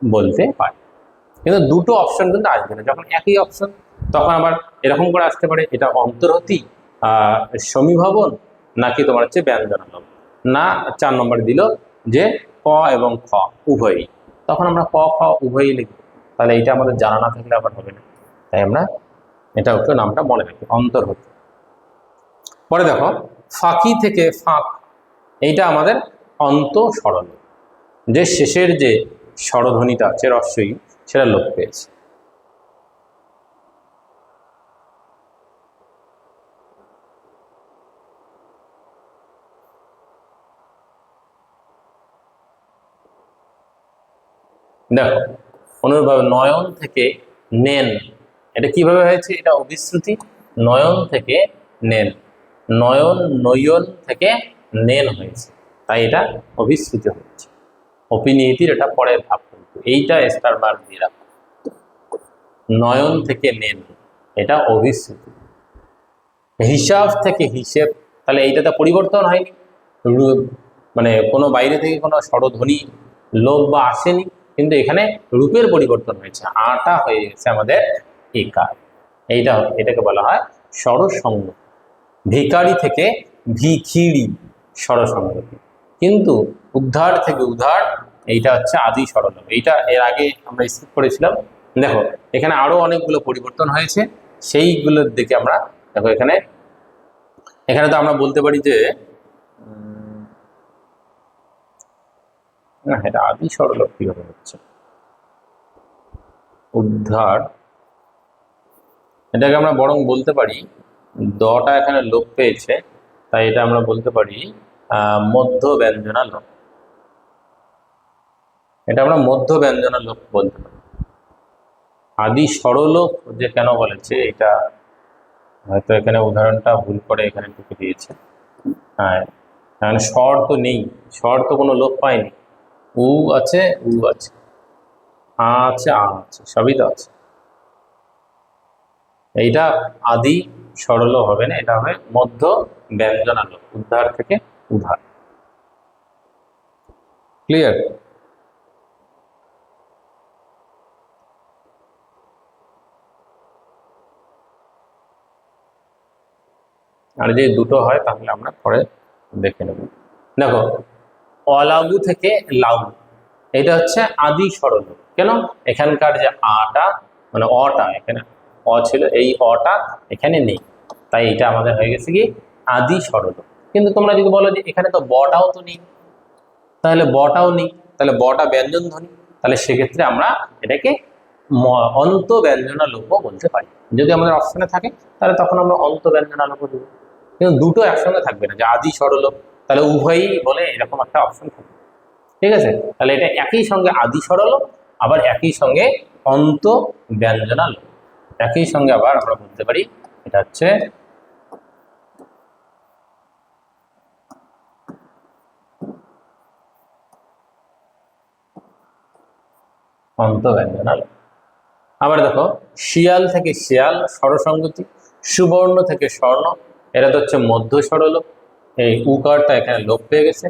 বলতে পারি। কিন্তু দুটো অপশন কিন্তু আসবে না, যখন একই অপশন তখন আবার এরকম করে আসতে পারে, এটা অন্তর্হতি সমীভবন, নাকি তোমার হচ্ছে ব্যঞ্জনালব, না 4 নম্বর দিল যে ক এবং খ উভয়ই, তখন আমরা ক খ উভয়ই লিখব। তাহলে এইটা আমাদের জানা না থাকলে আবার হবে না, তাই আমরা এটা একটু নামটা মনে রাখি, অন্তর্হতি। পরে দেখো ফাঁকি থেকে ফাঁক, এইটা আমাদের অন্ত স্বরল, যে শেষের যে স্বরধ্বনিটা আছে রস্বই, সেটা লোপ পেয়েছে। দেখো অনুরূপভাবে নয়ন থেকে নেন, এটা কিভাবে হয়েছে? এটা অভিশ্রুতি, নয়ন থেকে নেন, নয়ন থেকে নেন হয়েছে, তাই এটা অভিশ্রুতি হচ্ছে। অপিনিহিতির এটা পরের ভাব, কিন্তু এইটা স্টার মার্ক দিয়ে রাখো, নয়ন থেকে নেন, এটা অভিশ্রুতি। হিসাব থেকে হিসেব, তাহলে এইটাতে পরিবর্তন হয়নি, মানে কোনো বাইরে থেকে কোনো স্বরধ্বনি লোপ বা আসেনি, কিন্তু এখানে রূপের পরিবর্তন হয়েছে, আটা হয়ে গেছে আমাদের একার, এটাকে বলা হয় স্বরসংগতি। ভিকারি থেকে ভিখিরি, স্বরসংগতি। কিন্তু উদ্ধার থেকে উদ্ধার, এইটা হচ্ছে আদি স্বরলোপ, এইটা এর আগে আমরা স্কিপ করেছিলাম। দেখো এখানে আরো অনেকগুলো পরিবর্তন হয়েছে, সেইগুলোর দিকে আমরা দেখো, এখানে তো আমরা বলতে পারি যে না, এটা আদি স্বরলোপ কিভাবে হচ্ছে, উদ্ধার, এটাকে আমরা বরং বলতে পারি, দটা এখানে লোপ পেয়েছে, তাই এটা আমরা বলতে পারি মধ্য ব্যঞ্জনা লোপ, এটা আমরা মধ্য ব্যঞ্জনা লোপ বলতে পারি। আদি স্বরলোপ যে কেন বলেছে, এটা হয়তো এখানে উদাহরণটা ভুল করে এখানে টুকে দিয়েছে। হ্যাঁ, এখানে স্বর তো নেই, স্বর তো কোনো লোপ পায়নি, উ আছে, আছে আছে সবই তো আছে। এইটা আদি সরল হবে না, এটা হবে মধ্য ব্যঞ্জনালো, উদ্ধার থেকে উধার। ক্লিয়ার? আর যদি দুটো হয় তাহলে আমরা পরে দেখে নেব। দেখো, অলাগু থেকে লাগু, এটা হচ্ছে আদি সরল। কেন? এখানকার যে আটা মানে অটা, এখানে অ ছিল, এই অটা এখানে নেই, তাই এটা আমাদের হয়ে গেছে কি আদি সরল। কিন্তু তোমরা যদি বলো যে এখানে তো বটাও তো নেই, তাহলে বটাও নেই, তাহলে বটা ব্যঞ্জন ধ্বনি, তাহলে সেক্ষেত্রে আমরা এটাকে অন্ত ব্যঞ্জনালোপও বলতে পারি। যদি আমাদের অপশনে থাকে তাহলে তখন আমরা অন্ত ব্যঞ্জনালোপ দেবো। কিন্তু দুটো একসঙ্গে থাকবে না, যে আদি সরল, তাহলে উভয়ই বলে এরকম একটা অপশন থাকবে। ঠিক আছে, তাহলে এটা একই সঙ্গে আদি সরল, আবার একই সঙ্গে অন্ত ব্যঞ্জনালোপ, একই সঙ্গে আবার আমরা বলতে পারি এটা হচ্ছে অন্ত ব্যঞ্জনালোপ। আবার দেখো, শিয়াল থেকে শিয়াল স্বরসঙ্গতি, সুবর্ণ থেকে স্বর্ণ, এটা তো হচ্ছে মধ্য সরল, এই উকারটা এখানে লোপ পেয়ে গেছে।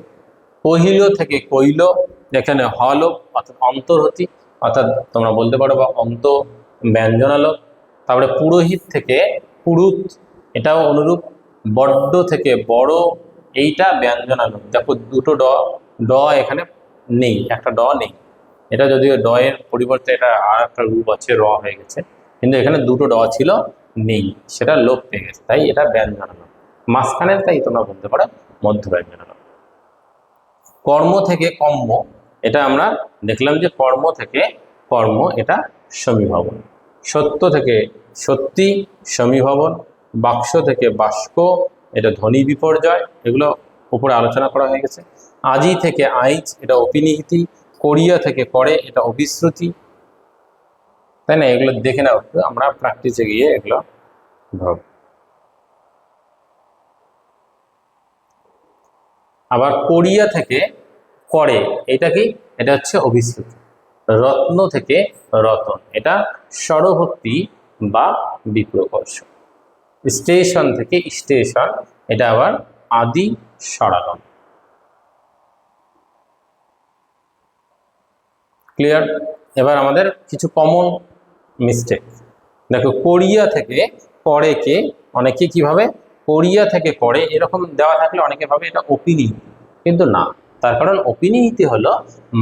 কহিল থেকে কৈল, এখানে হলোপ অর্থাৎ অন্তর্হতি, অর্থাৎ তোমরা বলতে পারো বা অন্ত ব্যঞ্জনালোপ। তারপরে পুরোহিত থেকে পুরুত, এটাও অনুরূপ। বড্ড থেকে বড়, এইটা ব্যঞ্জনালোপ। দেখো দুটো ড এখানে নেই, একটা ড নেই, এটা যদিও ড এর পরিবর্তে এটা আর একটা রূপ আছে, র হয়ে গেছে, কিন্তু এখানে দুটো ড ছিল, নেই, সেটা লোপ পেয়ে গেছে, তাই এটা ব্যঞ্জনালোপ। মাঝখানের তাই তোমরা বলতে পারো মধ্য ব্যঞ্জনালোপ। কর্ম থেকে কম্ম, এটা আমরা দেখলাম যে কর্ম থেকে কর্ম, এটা সমীভবন। সত্য থেকে সত্যি, সমীভবন। বাক্স থেকে বাষ্ক, এটা ধ্বনি বিপর্যয়, এগুলো উপরে আলোচনা করা হয়ে গেছে। আজি থেকে আইচ, এটা অপিনিহিতি। করিয়া থেকে করে, এটা অবিশ্রুতি। তাই না? এগুলো দেখে নাও, আমরা প্র্যাকটিসে গিয়ে এগুলো ধর। আবার করিয়া থেকে করে, এটা কি? এটা হচ্ছে অভিশ্রুতি। রত্ন থেকে রতন, এটা স্বরভক্তি বা বিপ্রকর্ষ। স্টেশন থেকে স্টেশন, এটা আবার আদি স্বরাগম। ক্লিয়ার? এবার আমাদের কিছু কমন মিস্টেক দেখো, কোরিয়া থেকে করে কে, অনেকে কিভাবে কোরিয়া থেকে করে এরকম দেওয়া থাকলে অনেকে ভাবে এটা অপিনিহিত, কিন্তু না, তার কারণ অপিনিহিতি হলো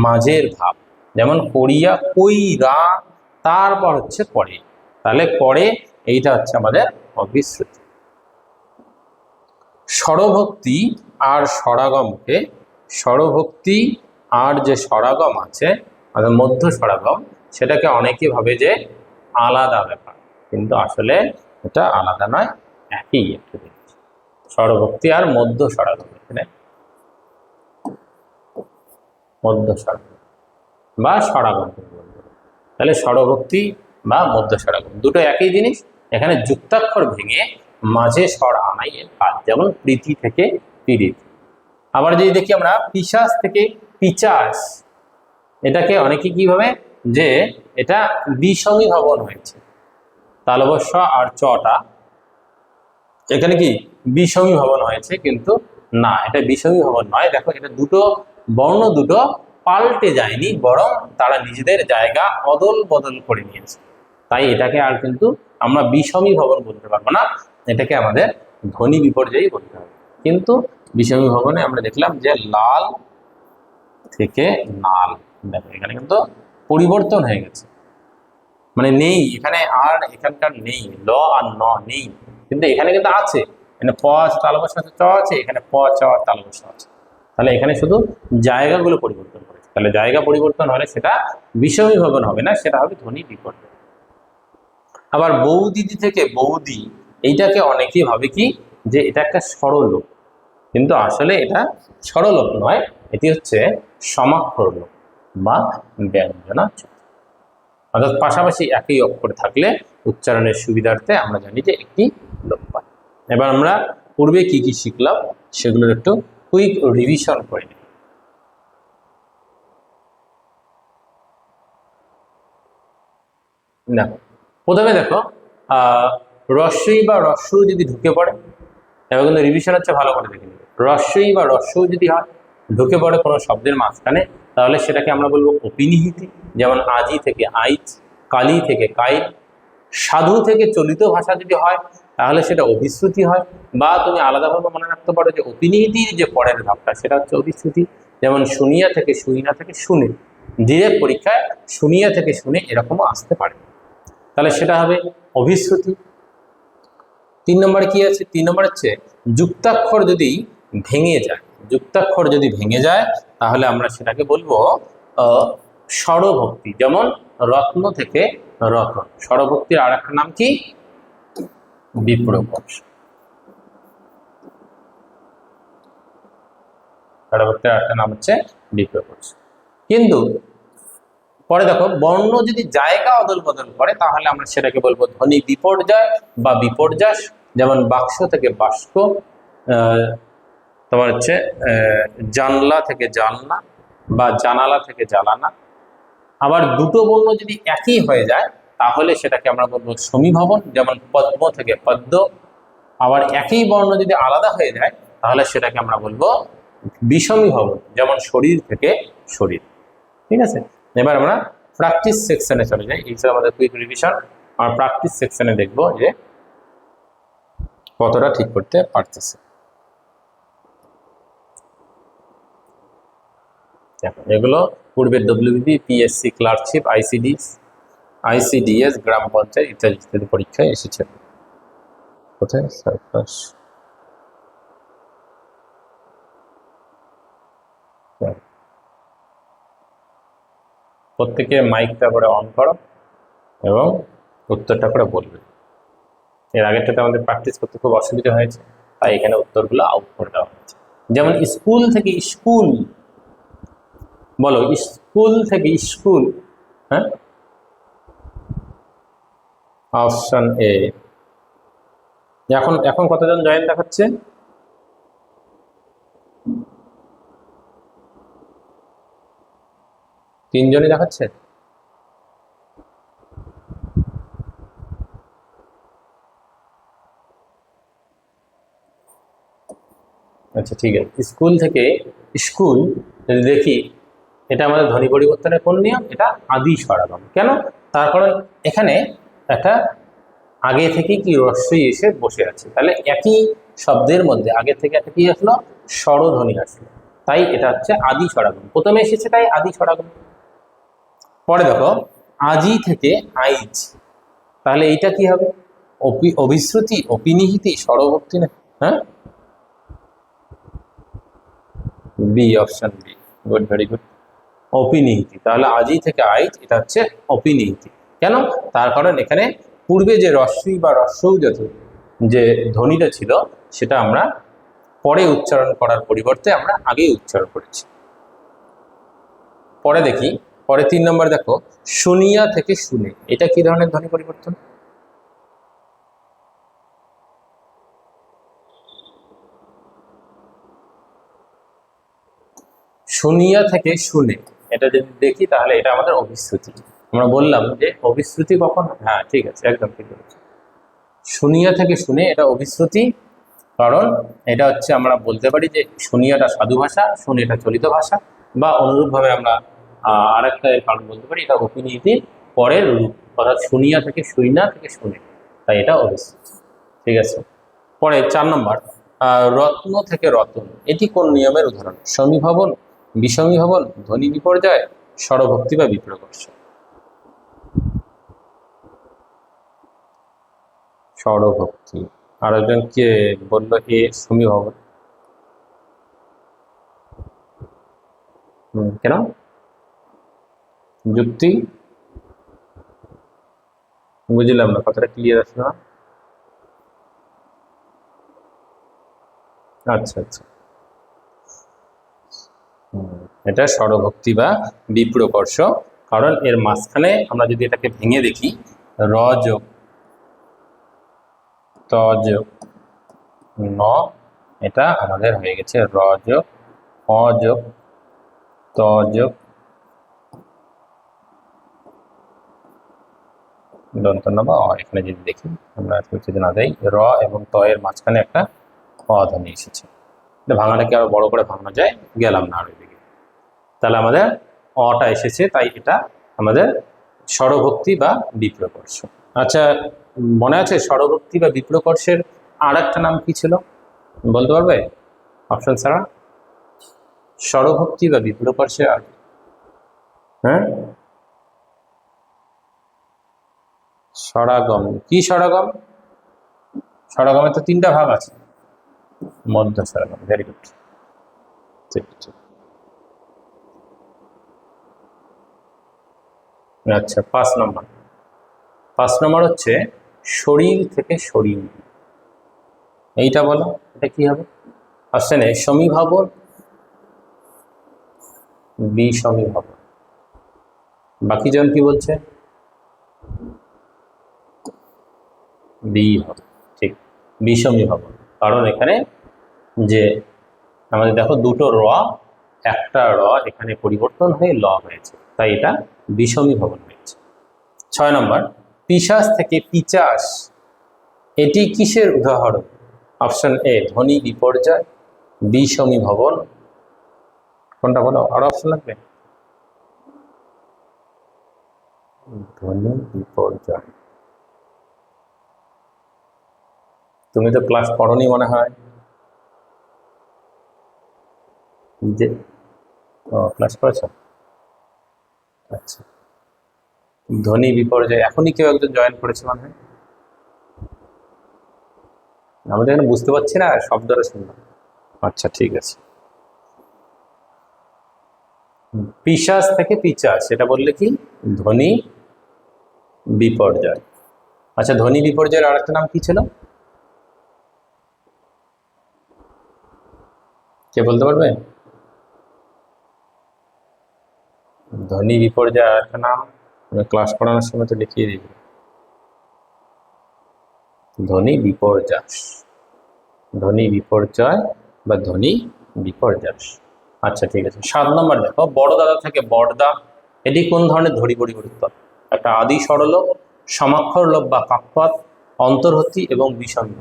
মাঝের ভাব। যেমন কোরিয়া কইরা, তারপর হচ্ছে করে, তাহলে করে এইটা হচ্ছে আমাদের অবিশ্রুতি। স্বরভক্তি আর স্বরাগমকে, স্বরভক্তি আর যে স্বরাগম আছে মানে মধ্য স্বরাগম, সেটাকে অনেকে ভাবে যে আলাদা ব্যাপার, কিন্তু আসলে এটা আলাদা নয়, একই একটু জিনিস। স্বরভক্তি আর মধ্য স্বরাগম, এখানে মধ্য স্বরাগম বা স্বরাগম, তাহলে স্বরভক্তি বা মধ্য স্বরাগম দুটো একই জিনিস। এখানে যুক্তাক্ষর ভেঙে মাঝে স্বর আনাই এর কাজ, যেমন প্রীতি থেকে প্রীতি। আবার যদি দেখি আমরা পিশাচ থেকে পিচাস, এটাকে অনেকে কিভাবে যে এটা বিষমী ভবন হয়েছে, তালবস্য আর চটা এখানে কি বিষমী ভবন হয়েছে, কিন্তু না, এটা বিষমী ভবন নয়। দেখো এটা দুটো বর্ণ দুটো পাল্টে যায়নি, বরং তারা নিজেদের জায়গা অদল বদল করে নিয়েছে, তাই এটাকে আর কিন্তু আমরা বিষমী ভবন বলতে পারবো না, এটাকে আমাদের ধ্বনি বিপর্যয়ই বলতে হবে। কিন্তু বিষমী ভবনে আমরা দেখলাম যে লাল থেকে নাল, দেখো এখানে কিন্তু পরিবর্তন হয়ে গেছে, মানে নেই এখানে, আর এখানকার নেই ল আর ন নেই, কিন্তু এখানে কিন্তু আছে, এখানে প আছে, তালবস্য আছে, চ আছে, এখানে প চ তালবস্য আছে, তাহলে এখানে শুধু জায়গাগুলো পরিবর্তন করেছে, তাহলে জায়গা পরিবর্তন হলে সেটা বিষমী ভবন হবে না, সেটা হবে ধ্বনি বিপর্যয়। আবার বৌদিদি থেকে বৌদি, এইটাকে অনেকেই ভাবে কি যে এটা একটা স্বরলোপ, কিন্তু আসলে এটা স্বরলোপ নয়, এটি হচ্ছে সমাক্ষর লোপ বা ব্যঞ্জনা, অর্থাৎ পাশাপাশি একই অক্ষর থাকলে উচ্চারণের সুবিধার্থে আমরা জানি যে একটি লোপ পায়। এবার আমরা পূর্বে কি কি শিখলাম সেগুলোর একটু কুইক রিভিশন করে নিই। দেখো প্রথমে দেখো রস্যই বা রস্য যদি ঢুকে পড়ে, এবার কিন্তু রিভিশন হচ্ছে, ভালো করে দেখে নেবে। রস্যই বা রস্য যদি হয়, ঢুকে পড়ে কোনো শব্দের মাঝখানে, তাহলে সেটাকে আমরা বলবো অপিনিহিতি। যেমন আজি থেকে আইচ, কালি থেকে কাইল। সাধু থেকে চলিত ভাষা যদি হয়, তাহলে সেটা অভিশ্রুতি হয়। বা তুমি আলাদাভাবে মনে রাখতে পারো যে অপিনিহিতির যে পরের ধাপটা সেটা হচ্ছে অভিশ্রুতি। যেমন শুনিয়া থেকে শুইনা থেকে শুনে, ডিরেক্ট পরীক্ষায় শুনিয়া থেকে শুনে এরকমও আসতে পারে, তাহলে সেটা হবে অভিশ্রুতি। 3 নম্বরে কি আছে? 3 নম্বর হচ্ছে যুক্তাক্ষর যদি ভেঙে যায়, যুক্তাক্ষর যদি ভেঙে যায় তাহলে আমরা সেটাকে বলবো স্বরভক্তি। যেমন রত্ন থেকে রতন, স্বরভক্তির আর একটা নাম কি? বিপ্রকর্ষ। স্বরভক্তির আর একটা নাম হচ্ছে বিপ্রকর্ষ। কিন্তু পরে দেখো বর্ণ যদি জায়গা অদল বদল করে তাহলে আমরা সেটাকে বলবো ধ্বনি বিপর্যয় বা বিপর্যাস। যেমন বাক্স থেকে বাস্ক, তোমার হচ্ছে জানলা থেকে জানলা বা জানালা থেকে জালানা। আবার দুটো বর্ণ যদি একই হয়ে যায় তাহলে সেটাকে আমরা বলবো সমীভবন। যেমন পদ্ম থেকে পদ্ম। আবার একই বর্ণ যদি আলাদা হয়ে যায় তাহলে সেটাকে আমরা বলবো বিষমীভবন। যেমন শরীর থেকে শরীর। ঠিক আছে, এবার আমরা প্র্যাকটিস সেকশনে চলে যাই। এই আমাদের কুইক রিভিশন। আর প্র্যাকটিস সেকশনে দেখবো যে কতটা ঠিক করতে পারতেছে। এগুলো পূর্বের ডব্লিউবি, পিএসসি ক্লার্কশিপ, আইসিডিএস, গ্রাম পঞ্চায়েত ইত্যাদি ইত্যাদি পরীক্ষায় এসেছে। কোথায়? সার্কাস। প্রত্যেকে মাইকটা করে অন করো এবং উত্তরটা করে বলবে। এর আগেরটাতে আমাদের প্র্যাকটিস করতে খুব অসুবিধা হয়েছে, তাই এখানে উত্তরগুলো আউট করে দেওয়া হয়েছে। যেমন স্কুল থেকে স্কুল, বলো স্কুল থেকে স্কুল। হ্যাঁ, অপশন এ। এখন এখন কতজন জয়েন দেখাচ্ছে? তিনজনই দেখাচ্ছে। আচ্ছা ঠিক আছে, স্কুল থেকে স্কুল যদি দেখি, এটা আমাদের ধ্বনি পরিবর্তনের কোন নিয়ম? এটা আদি স্বরাগম। কেন? তার কারণ এখানে একটা আগে থেকে কি রস্যই এসে বসে আছে, তাহলে একই শব্দের মধ্যে আগে থেকে একটা কি আসলো? স্বরধ্বনি আসলো, তাই এটা হচ্ছে আদি স্বরাগম। প্রথমে এসেছে তাই আদি স্বরাগম। পরে দেখো আজি থেকে আইজ, তাহলে এইটা কি হবে? অভিশ্রুতি, অপিনিহিতি, স্বরভক্তি না? হ্যাঁ, B, option B. Good, very good. অপিনিহিতি। তাহলে আজি থেকে আইজ এটা হচ্ছে অপিনিহিতি। কেন? তার কারণ এখানে পূর্বে যে রস্যই বা রস্যৌজাত যে ধ্বনিটা ছিল সেটা আমরা পরে উচ্চারণ করার পরিবর্তে আমরা আগেই উচ্চারণ করেছি। পরে দেখি, পরে 3 নম্বর দেখো শুনিয়া থেকে শুনে, এটা কি ধরনের ধ্বনি পরিবর্তন? শুনিয়া থেকে শুনে, এটা যদি দেখি তাহলে এটা আমাদের অভিশ্রুতি। আমরা বললাম যে অভিশ্রুতি কখন? হ্যাঁ ঠিক আছে, একদম ঠিক বলেছি। শুনিয়া থেকে শুনে এটা অভিশ্রুতি, কারণ এটা হচ্ছে আমরা বলতে পারি যে শুনিয়াটা সাধু ভাষা, শুনিয়াটা চলিত ভাষা। বা অনুরূপভাবে আমরা আরেকটা কারণ বলতে পারি এটা অপিনিহিতির পরের রূপ, অর্থাৎ শুনিয়া থেকে শুইনা থেকে শুনে, তাই এটা অভিশ্রুতি। ঠিক আছে, পরে 4 নম্বর রত্ন থেকে রতন, এটি কোন নিয়মের উদাহরণ? সমীভবন, বিষমীভবন, ধ্বনি বিপর্যয়, স্বরভক্তি বা বিপ্রকর্ষ? স্বরভক্তি। আর একজন কে বললো এ সমীভবন। কেন? যুক্তি বুঝলাম না, কথাটা ক্লিয়ার আছে না? আচ্ছা আচ্ছা, এটা স্বরভক্তি বা বিপ্রকর্ষ, কারণ এর মাঝখানে আমরা যদি এটাকে ভেঙে দেখি, র যোগ ত যোগ ন, এটা আমাদের হয়ে গেছে র যোগ অ যোগ ত যোগ দন্তন্য বা অ। এখানে যদি দেখি আমরা যদি না দেই র এবং ত এর মাঝখানে একটা অ ধ্বনি এসেছে, ভাঙাটাকে আরো বড় করে ভাঙা যায়, গেলাম না আর ওইদিকে। তাহলে আমাদের অটা এসেছে, তাই এটা আমাদের স্বরভক্তি বা বিপ্রকর্ষ। আচ্ছা, মনে আছে স্বরভক্তি বা বিপ্রকর্ষের আর একটা নাম কি ছিল, বলতে পারবে অপশন ছাড়া? স্বরভক্তি বা বিপ্রকর্ষের আর, হ্যাঁ, স্বরাগম। কি স্বরাগম? স্বরাগমের তো তিনটা ভাগ আছে। মধ্য স্বরাগম, ভেরি গুড, ঠিক ঠিক। আচ্ছা, 5 নম্বর। 5 নম্বর হচ্ছে শরীর থেকে শরীর। এইটা বলো, এটা কি হবে? অপশন এ সমীভাবন, বি সমীভাবন। বাকি জন কি বলছে? বি হবে, ঠিক, বিষমীভবন। কারণ এখানে যে আমাদের দেখো দুটো র, একটা র এখানে পরিবর্তন হয়ে ল হয়েছে, তাই এটা বিষমীভবন হয়েছে। 6 নম্বর, পিশাচ থেকে পিচাস, এটি কিসের উদাহরণ? অপশন এ ধ্বনি বিপর্যয়, বি সমীভবন। কোনটা বলো, আরো অপশন লাগবে? ধ্বনি বিপর্যয়। তুমি তো ক্লাস পড়নি মনে হয়, যে ক্লাস করেছো? আচ্ছা, ধ্বনি বিপর্যয় এখনই কেউ একজন জয়েন করেছে মনে হয়, আমাদের এখানে বুঝতে পারছি না, শব্দটা শুনলাম। আচ্ছা, ঠিক আছে। পিশাচ থেকে পিচাস, এটা বললে কি? ধ্বনি বিপর্যয়। আচ্ছা, ধ্বনি বিপর্যয়ের আর একটা নাম কি ছিল, কে বলতে পারবে? ধ্বনি বিপর্যয় আর একটা নাম, ক্লাস পড়ানোর সময় তো লিখিয়ে দিবি। ধ্বনি বিপর্যাস, ধ্বনি বিপর্যয় বা ধ্বনি বিপর্যাস। আচ্ছা, ঠিক আছে। 7 নম্বর দেখো, বড় দাদা থেকে বড়দা, এটি কোন ধরনের ধ্বনি পরিবর্তন? একটা আদি স্বরলোপ, সমাক্ষর লোপ বা কাকপদ, অন্তর্হতি এবং বিষণ্ণ।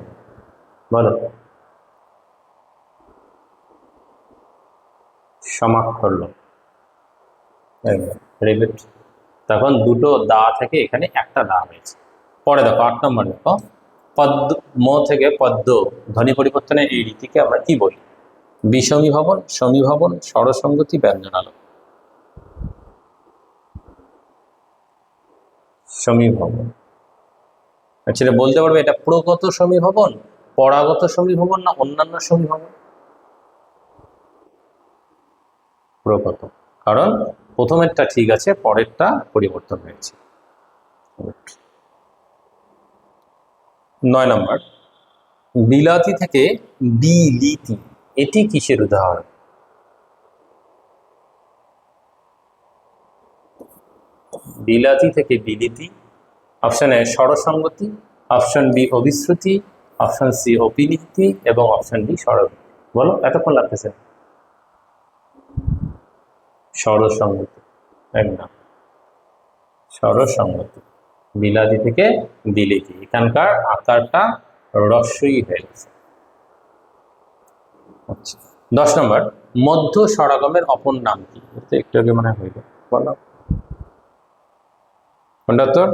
বলো। সমাক্ষর লোপ, রিপিট। তখন দুটো দা থেকে এখানে একটা দা হয়েছে। পরে দেখো 8 নম্বর দেখো, পদ্ম, ম থেকে পদ্ম, ধ্বনি পরিবর্তনের এই রীতিকে আমরা কি বলি? বিষমীভবন, সমীভবন, স্বরসঙ্গতি, ব্যঞ্জনালোপ। সমীভবন। আচ্ছা, এটা বলতে পারবে এটা প্রগত সমীভবন, পরাগত সমীভবন না অন্যান্য সমীভবন? প্রগত, কারণ প্রথমেরটা ঠিক আছে, পরেরটা পরিবর্তন হয়েছে। 9 নম্বর, বিলাতি থেকে বিলিতি, এটি কিসের উদাহরণ? বিলাতি থেকে বিলিতি, অপশন এ স্বরসঙ্গতি, অপশন বি অভিশ্রুতি, অপশন সি অপিনীতি এবং অপশন ডি স্বরবর্তী। বলো, এতক্ষণ লাগতেছে? স্বরসঙ্গতি, একদম স্বরসঙ্গতি। বিলাতি থেকে বিলিতি, এখানকার আকারটা রস্যই হয়ে গেছে। আচ্ছা, 10 নম্বর, মধ্য স্বরাগমের অপর নাম কি? একটু আগে মনে হইল, বলো কোনটা তোর?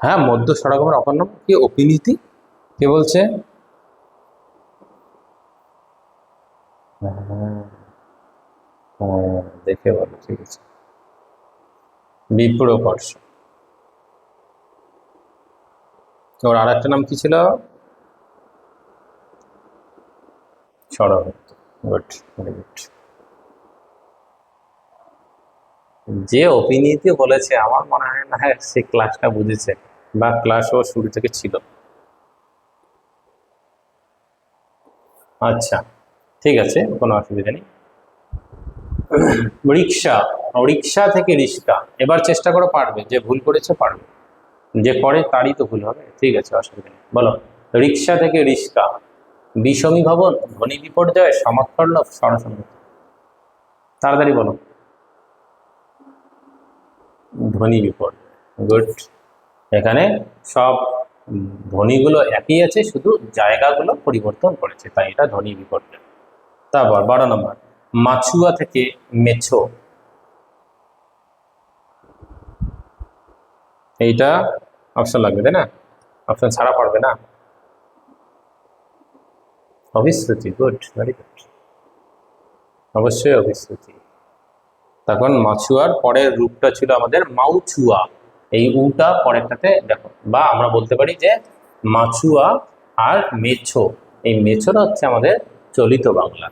হ্যাঁ, মধ্য স্বরাগমের অপর নাম কি? অপিনীতি। কে বলছে? দেখে বলো, ঠিক আছে। বিপ্রকর্ষ। ওর আর একটা নাম কি ছিল? স্বরভক্তি। Good, very good. যে অপিনীতি বলেছে আমার মনে হয় না সে ক্লাসটা বুঝেছে, বা ক্লাস ও শুরু থেকে ছিল। আচ্ছা, ঠিক আছে, কোনো অসুবিধা নেই। রিক্সা, রিক্সা থেকে রিস্কা, এবার চেষ্টা করো, পারবে, যে ভুল করেছে পারবে, যে করে তারই তো ভুল হবে। ঠিক আছে, অসুবিধা নেই। বলো, রিক্সা থেকে রিস্কা, বিষমীভবন, ধ্বনি বিপর্যয়, সমাক্ষর লোপ, স্বরসঙ্গতি। তাড়াতাড়ি বলো। ধ্বনি বিপর্যয়। গুড। এখানে সব ধ্বনিগুলো একই আছে, শুধু জায়গাগুলো পরিবর্তন করেছে, তাই এটা ধ্বনি বিপর্যয়। তারপর 12 নম্বর, মাছুয়া থেকে মেছো। এইটা অপশন লাগবে, তাই না? অপশন ছাড়া পারবে না। অবিশ্রুতি। গুড, ভেরি গুড, অবশ্যই অবিশ্রুতি। তখন মাছুয়ার পরের রূপটা ছিল আমাদের মাউছুয়া। এই উটা পরেরটাতে দেখো, বা আমরা বলতে পারি যে মাছুয়া আর মেছো, এই মেছোটা হচ্ছে আমাদের চলিত বাংলা,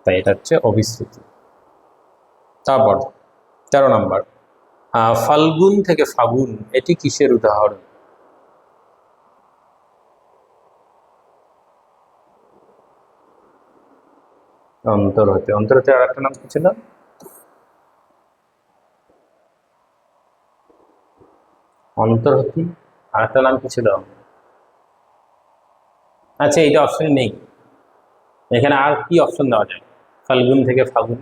তাই এটা হচ্ছে অবিশ্রুতি। তারপর 13 নম্বর, ফাল্গুন থেকে ফাগুন, এটি কিসের উদাহরণ? অন্তর হতে। অন্তর হতে আর একটা নাম কি ছিল? অন্তর্হতি, আর একটা নাম কি ছিল? আচ্ছা, এইটা অপশন নেই এখানে, আর কি অপশন দেওয়া যায়? ফাল্গুন থেকে ফাগুন,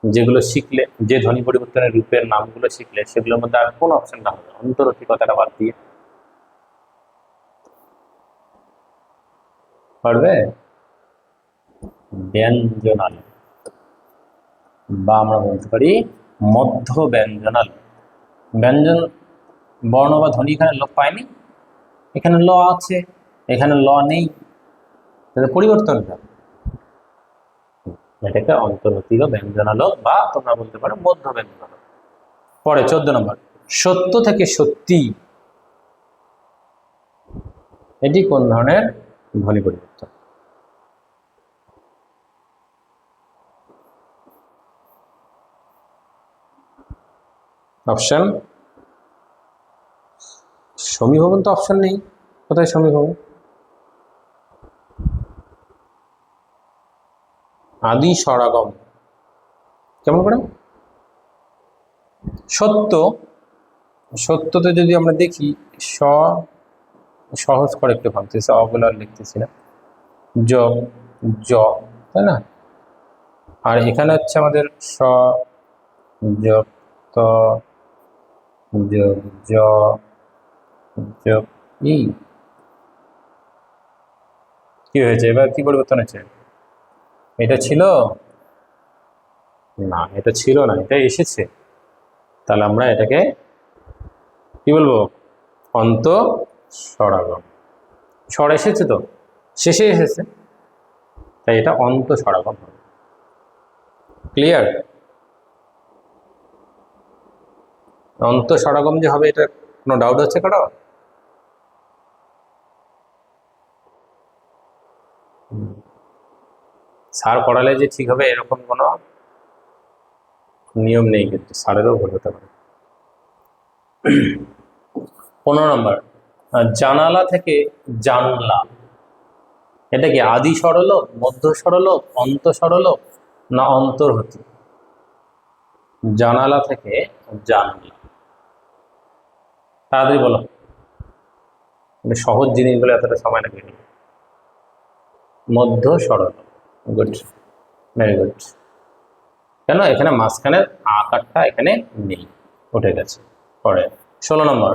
যেগুলো শিখলে, যে ধ্বনি পরিবর্তনের রূপের নামগুলো শিখলে, সেগুলোর মধ্যে আর কোন অপশনটা হবে অন্তর্হতি কথাটা বাদ দিয়ে? পারবে? ব্যঞ্জনাল, বা আমরা বলতে পারি মধ্য ব্যঞ্জনাল। ব্যঞ্জন বর্ণ বা ধ্বনি এখানে লোপ পায়নি, এখানে ল আছে, এখানে ল নেই, তাহলে পরিবর্তনটা, এটাকে অন্তর্হতি বা ব্যঞ্জনালোক, বা তোমরা বলতে পারো মধ্য ব্যঞ্জনালোক। পরে 14 নম্বর, সত্য থেকে সত্যি, এটি কোন ধরনের ধ্বনি পরিবর্তন? অপশন, সমীভবন তো অপশন নেই, কোথায় সমীভবন? আদি স্বরাগম, কেমন করে? সত্য, সত্যতে যদি আমরা দেখি, সহজ করে একটু ভাবতেছি, অগুলো আর লিখতেছি না, জ, জ, তাই না? আর এখানে হচ্ছে আমাদের স, যোগ ত, যোগ জ, যোগ ই। কি হয়েছে এবার, কি পরিবর্তন হয়েছে? এটা ছিল না, এটা ছিল না, এটা এসেছে, তাহলে আমরা এটাকে কি বলবো? অন্ত স্বরাগম। স্বর এসেছে তো, শেষে এসেছে, তাই এটা অন্ত স্বরাগম হবে। ক্লিয়ার? অন্ত স্বরাগম যে হবে, এটা কোনো ডাউট আছে কারো? স্যার পড়ালে যে ঠিক হবে এরকম কোনো নিয়ম নেই, কিন্তু স্যারেরও ভুল হতে পারে। 15 নম্বর, জানালা থেকে জানলা, এটা কি আদি সরলোক, মধ্য সরলোক, অন্ত সরলোক, না অন্তর্হতি? জানালা থেকে জানলা, তাড়াতাড়ি বলো, সহজ জিনিসগুলো এতটা সময় লাগে। মধ্য সরল। Good, very good. কেন? এখানে মাঝখানের আকারটা এখানে নেই, উঠে গেছে। পরে 16 নম্বর,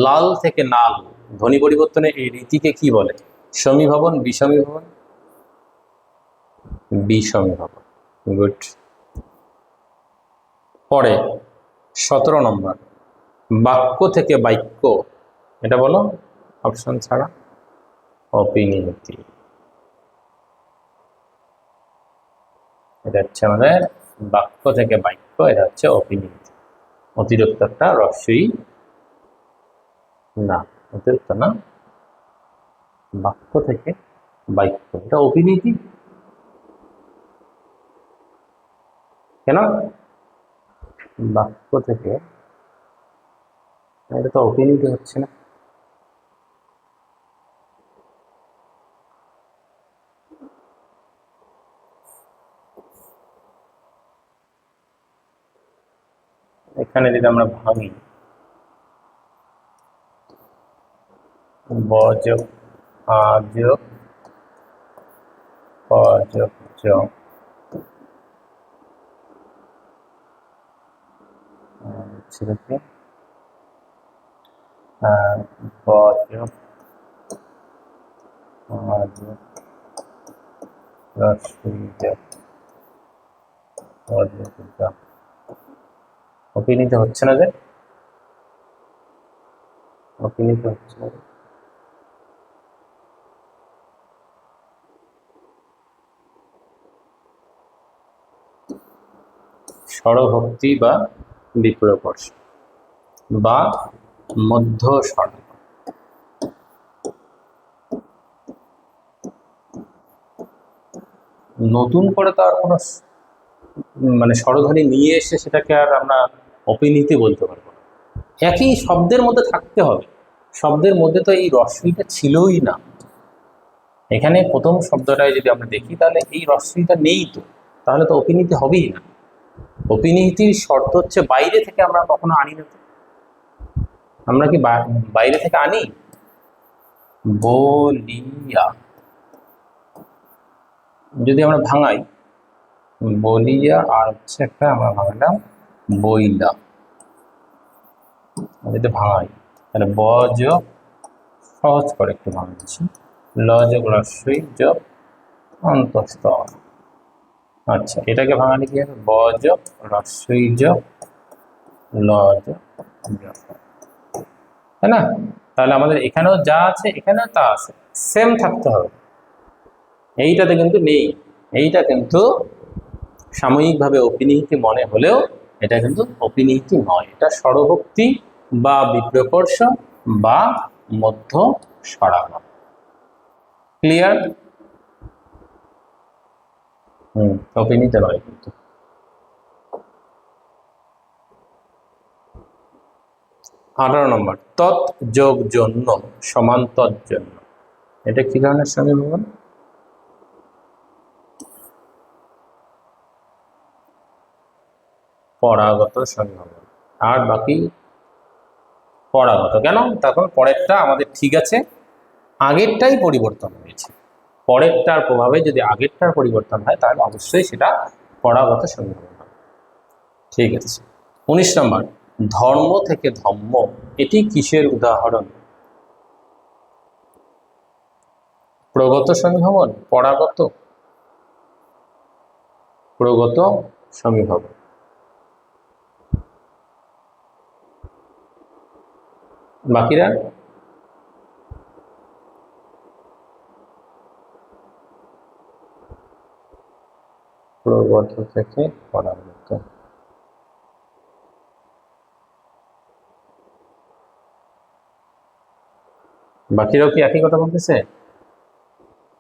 লাল থেকে নাল, ধ্বনি পরিবর্তনে এই রীতিকে কি বলে? সমীভবন, বিষমীভবন? বিষমীভবন। গুড। পরে 17 নম্বর, বাক্য থেকে বাক্য, এটা বলো অপশন ছাড়া। অপিনিয়তি, এটা হচ্ছে আমাদের বাক্য থেকে বাক্য, এটা হচ্ছে অপিনিয়তি। অতিরিক্ত একটা রস্যই না, অতিরিক্ত না, বাক্য থেকে বাক্য, এটা অপিনীতি। কেন? বাক্য থেকে, এটা তো অপিনীতি হচ্ছে না। এখানে যদি আমরা ভাঙি, বযোগ আযোগ অযোগ যোগ হচ্ছে দেখি বজ অপিনিত হচ্ছে না যে, অপিনিত হচ্ছে না। স্বরভক্তি বা বিপ্রকর্ষ বা মধ্য স্বর। নতুন করে তো আর কোনো মানে স্বরধ্বনি নিয়ে এসে সেটাকে আর আমরা অপিনীতি বলতে পারবো না। একই শব্দের মধ্যে থাকতে হবে। শব্দের মধ্যে তো এই রস্যইটা ছিলই না। এখানে প্রথম শব্দটায় যদি আমরা দেখি তাহলে এই রস্যইটা নেই, তো তাহলে তো অপিনীতি হবেই না। অপিনীতির শর্ত হচ্ছে বাইরে থেকে আমরা কখনো আনি না। আমরা কি বাইরে থেকে আনি? বলিয়া যদি আমরা ভাঙাই, বলিয়া আর হচ্ছে একটা আমরা ভাঙালাম বইলা, যদি ভাঙাই তাহলে বজ সহজ করে একটু ভাঙাচ্ছি, লযোগ রস্যই যোগ অন্তস্থ। আচ্ছা, এটাকে ভাঙালে কি হবে? বজ রস্যই যোগ লজ, তাই না? তাহলে আমাদের এখানেও যা আছে এখানেও তা আছে, সেম থাকতে হবে। এইটাতে কিন্তু নেই। এইটা কিন্তু সাময়িকভাবে অপিনিহিতি মনে হলেও এটা কিন্তু অপিনিহিতি নয়, এটা স্বরভক্তি বা বিপ্রকর্ষ বা মধ্য স্বরাভাব। ক্লিয়ার? অপিনিহিত নয় কিন্তু। 18 নম্বর, তৎ যোগ জন্য সমান তৎজন্য। এটা কি ধরনের সমীকরণ? পরাগত সমীকরণ। আর বাকি পরাগত কেন? তখন পরেরটা আমাদের ঠিক আছে, আগেরটাই পরিবর্তন হয়েছে। পরেরটার প্রভাবে যদি আগেরটার পরিবর্তন হয় তাহলে অবশ্যই সেটা পরাগত সমীকরণ হবে। ঠিক আছে। 19 নম্বর, ধর্ম থেকে ধম্ম, এটি কিসের উদাহরণ? প্রগত সমীভবন, পরাগত? প্রগত সমীভবন। বাকিরা? প্রগত থেকে পরাগত। বাকিরাও কি একই কথা বলতেছে?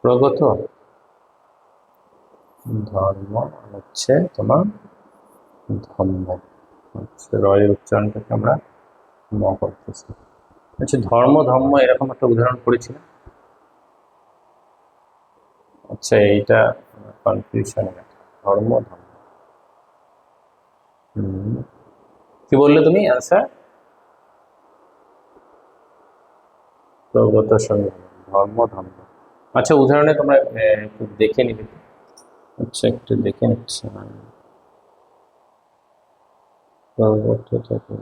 প্রগত ধর্ম হচ্ছে তোমার ধর্ম, রয়ের উচ্চারণটাকে আমরা ম করতেছি। আচ্ছা, ধর্ম ধর্ম এরকম একটা উদাহরণ পড়েছিলাম। আচ্ছা, এইটা কনফিউশন, ধর্ম ধর্ম। কি বললে তুমি আনসার? প্রগত সমীকরণ, ধর্ম ধর্ম। আচ্ছা, উদাহরণে তোমরা একটু দেখে নিবে। আচ্ছা, একটু দেখে নিচ্ছি। প্রগত থেকে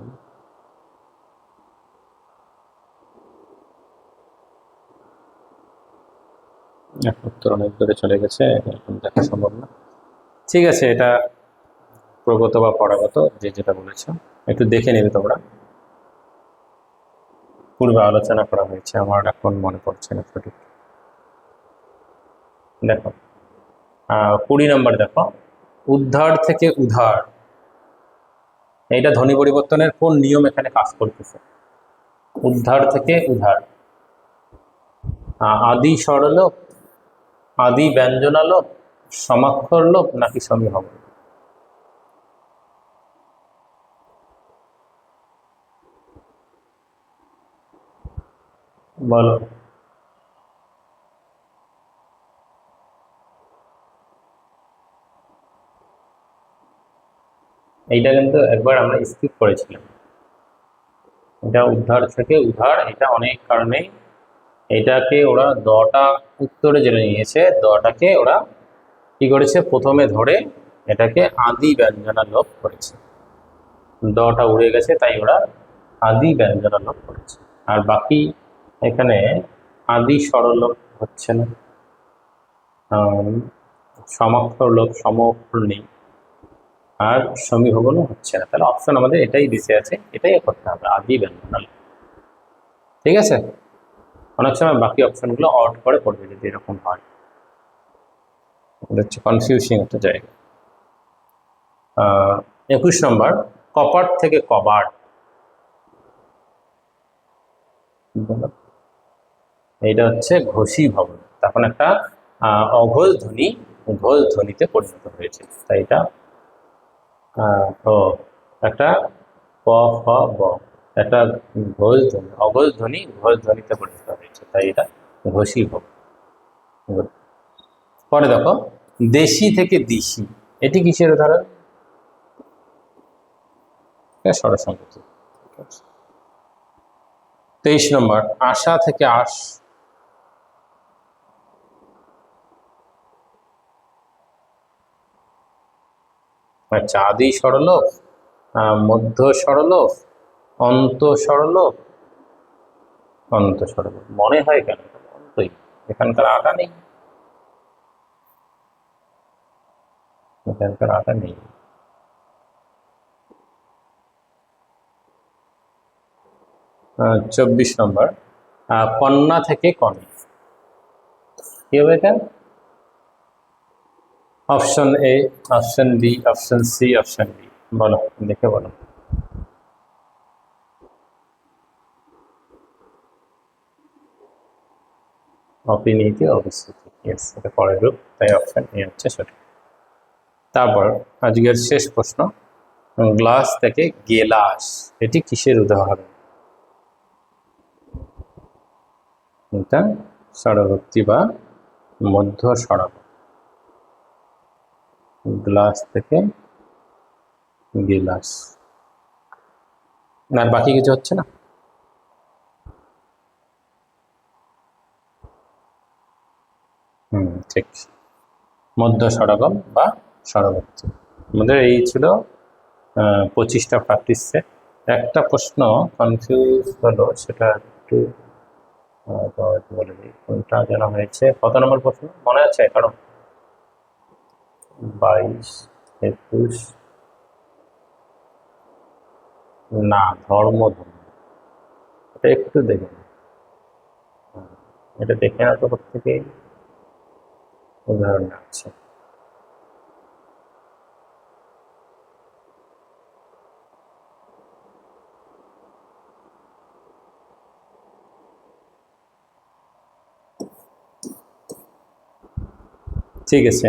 উত্তর অনেক দূরে চলে গেছে, এখন দেখা সম্ভব না। ঠিক আছে, এটা প্রগত বা পরাগত যে যেটা বলেছ একটু দেখে নেবে তোমরা। পূর্বে আলোচনা করা হয়েছে, আমার এখন মনে পড়ছে না সঠিক। দেখো 20 নম্বর দেখো, উদ্ধার থেকে উধার, এইটা ধ্বনি পরিবর্তনের কোন নিয়ম এখানে কাজ করতেছে? উদ্ধার থেকে উধার, আদি স্বরলোপ, আদি ব্যঞ্জনালোপ, সমাক্ষর লোপ নাকি সমীহব? বলো। এইটা কিন্তু একবার আমরা স্কিপ করেছিলাম। এটা উদ্ধার থেকে উধার, এটা অনেক কারণেই এটাকে ওরা দটা উত্তরে জেনে নিয়েছে, দটাকে ওরা কি করেছে প্রথমে ধরে এটাকে আদি ব্যঞ্জনা লোপ করেছে। ডটা উড়ে গেছে, তাই ওরা আদি ব্যঞ্জনালোপ করেছে। আর বাকি এখানে আদি স্বরলোপ হচ্ছে না, সমাক্ষর লোপ, সম অক্ষর নেই, আর সমীভবনও হচ্ছে না। তাহলে অপশন আমাদের এটাই দিতে আছে, এটাই করতে হবে, আদি ব্যঞ্জনালোপ। ঠিক আছে, অনেক সময় বাকি অপশনগুলো আউট করে করবে যদি এরকম হয়, এটা হচ্ছে কনফিউজিং একটা জায়গা। 21 নম্বর, কপাট থেকে কবাট। এইটা হচ্ছে ঘোষী ভবন, তখন একটা অঘোষ ধ্বনি ঘোষ ধ্বনিতে পরিণত হয়েছে, তাই এটা ও একটা ক খ ব, একটা ঘোষ ধ্বনি, অঘোষ ধ্বনি ঘোষ ধ্বনিতে পরিণত হয়েছে, তাই এটা ঘোষী ভবন। পরে দেখো, দেশি থেকে দিশি, এটি কিসের উদাহরণ? স্বরসঙ্গতি। 23 নম্বর, আশা থেকে আশ। আচ্ছা, আদি স্বরলোপ, মধ্য স্বরলোপ, অন্ত স্বরলোপ, অন্ত স্বরলোপ। মনে হয় কেন অন্তই, এখানকার আটা নেই, এখানকার আটা নেই। 24 নম্বর, কন্যা থেকে কনে, কি হবে এটা? Option A, option B, option C, option D, বলো, দেখে বলো। অপিনীতি অবিস্মৃতি, ইয়েস, এটা পরের রূপ, তাই অপশন এ হচ্ছে সঠিক। তারপর আজকের শেষ প্রশ্ন, গ্লাস থেকে গেলাস, এটি কিসের উদাহরণ? এটা স্বরভক্তি বা মধ্য স্বরম। গ্লাস থেকে গিলাস, আর বাকি কিছু হচ্ছে না। ঠিক, মধ্য স্বরগম বা স্বরভক্তি। আমাদের এই ছিল 25টা প্র্যাকটিস সেট। একটা প্রশ্ন কনফিউজ হলো, সেটা একটু বলে দিই, কোনটা যেন হয়েছে, কত নম্বর প্রশ্ন মনে আছে কারণ? 22, 21, না, ধর্ম, এটা একটু দেখে না, এটা দেখে না তো প্রত্যেকেই উদাহরণ আছে। ঠিক আছে।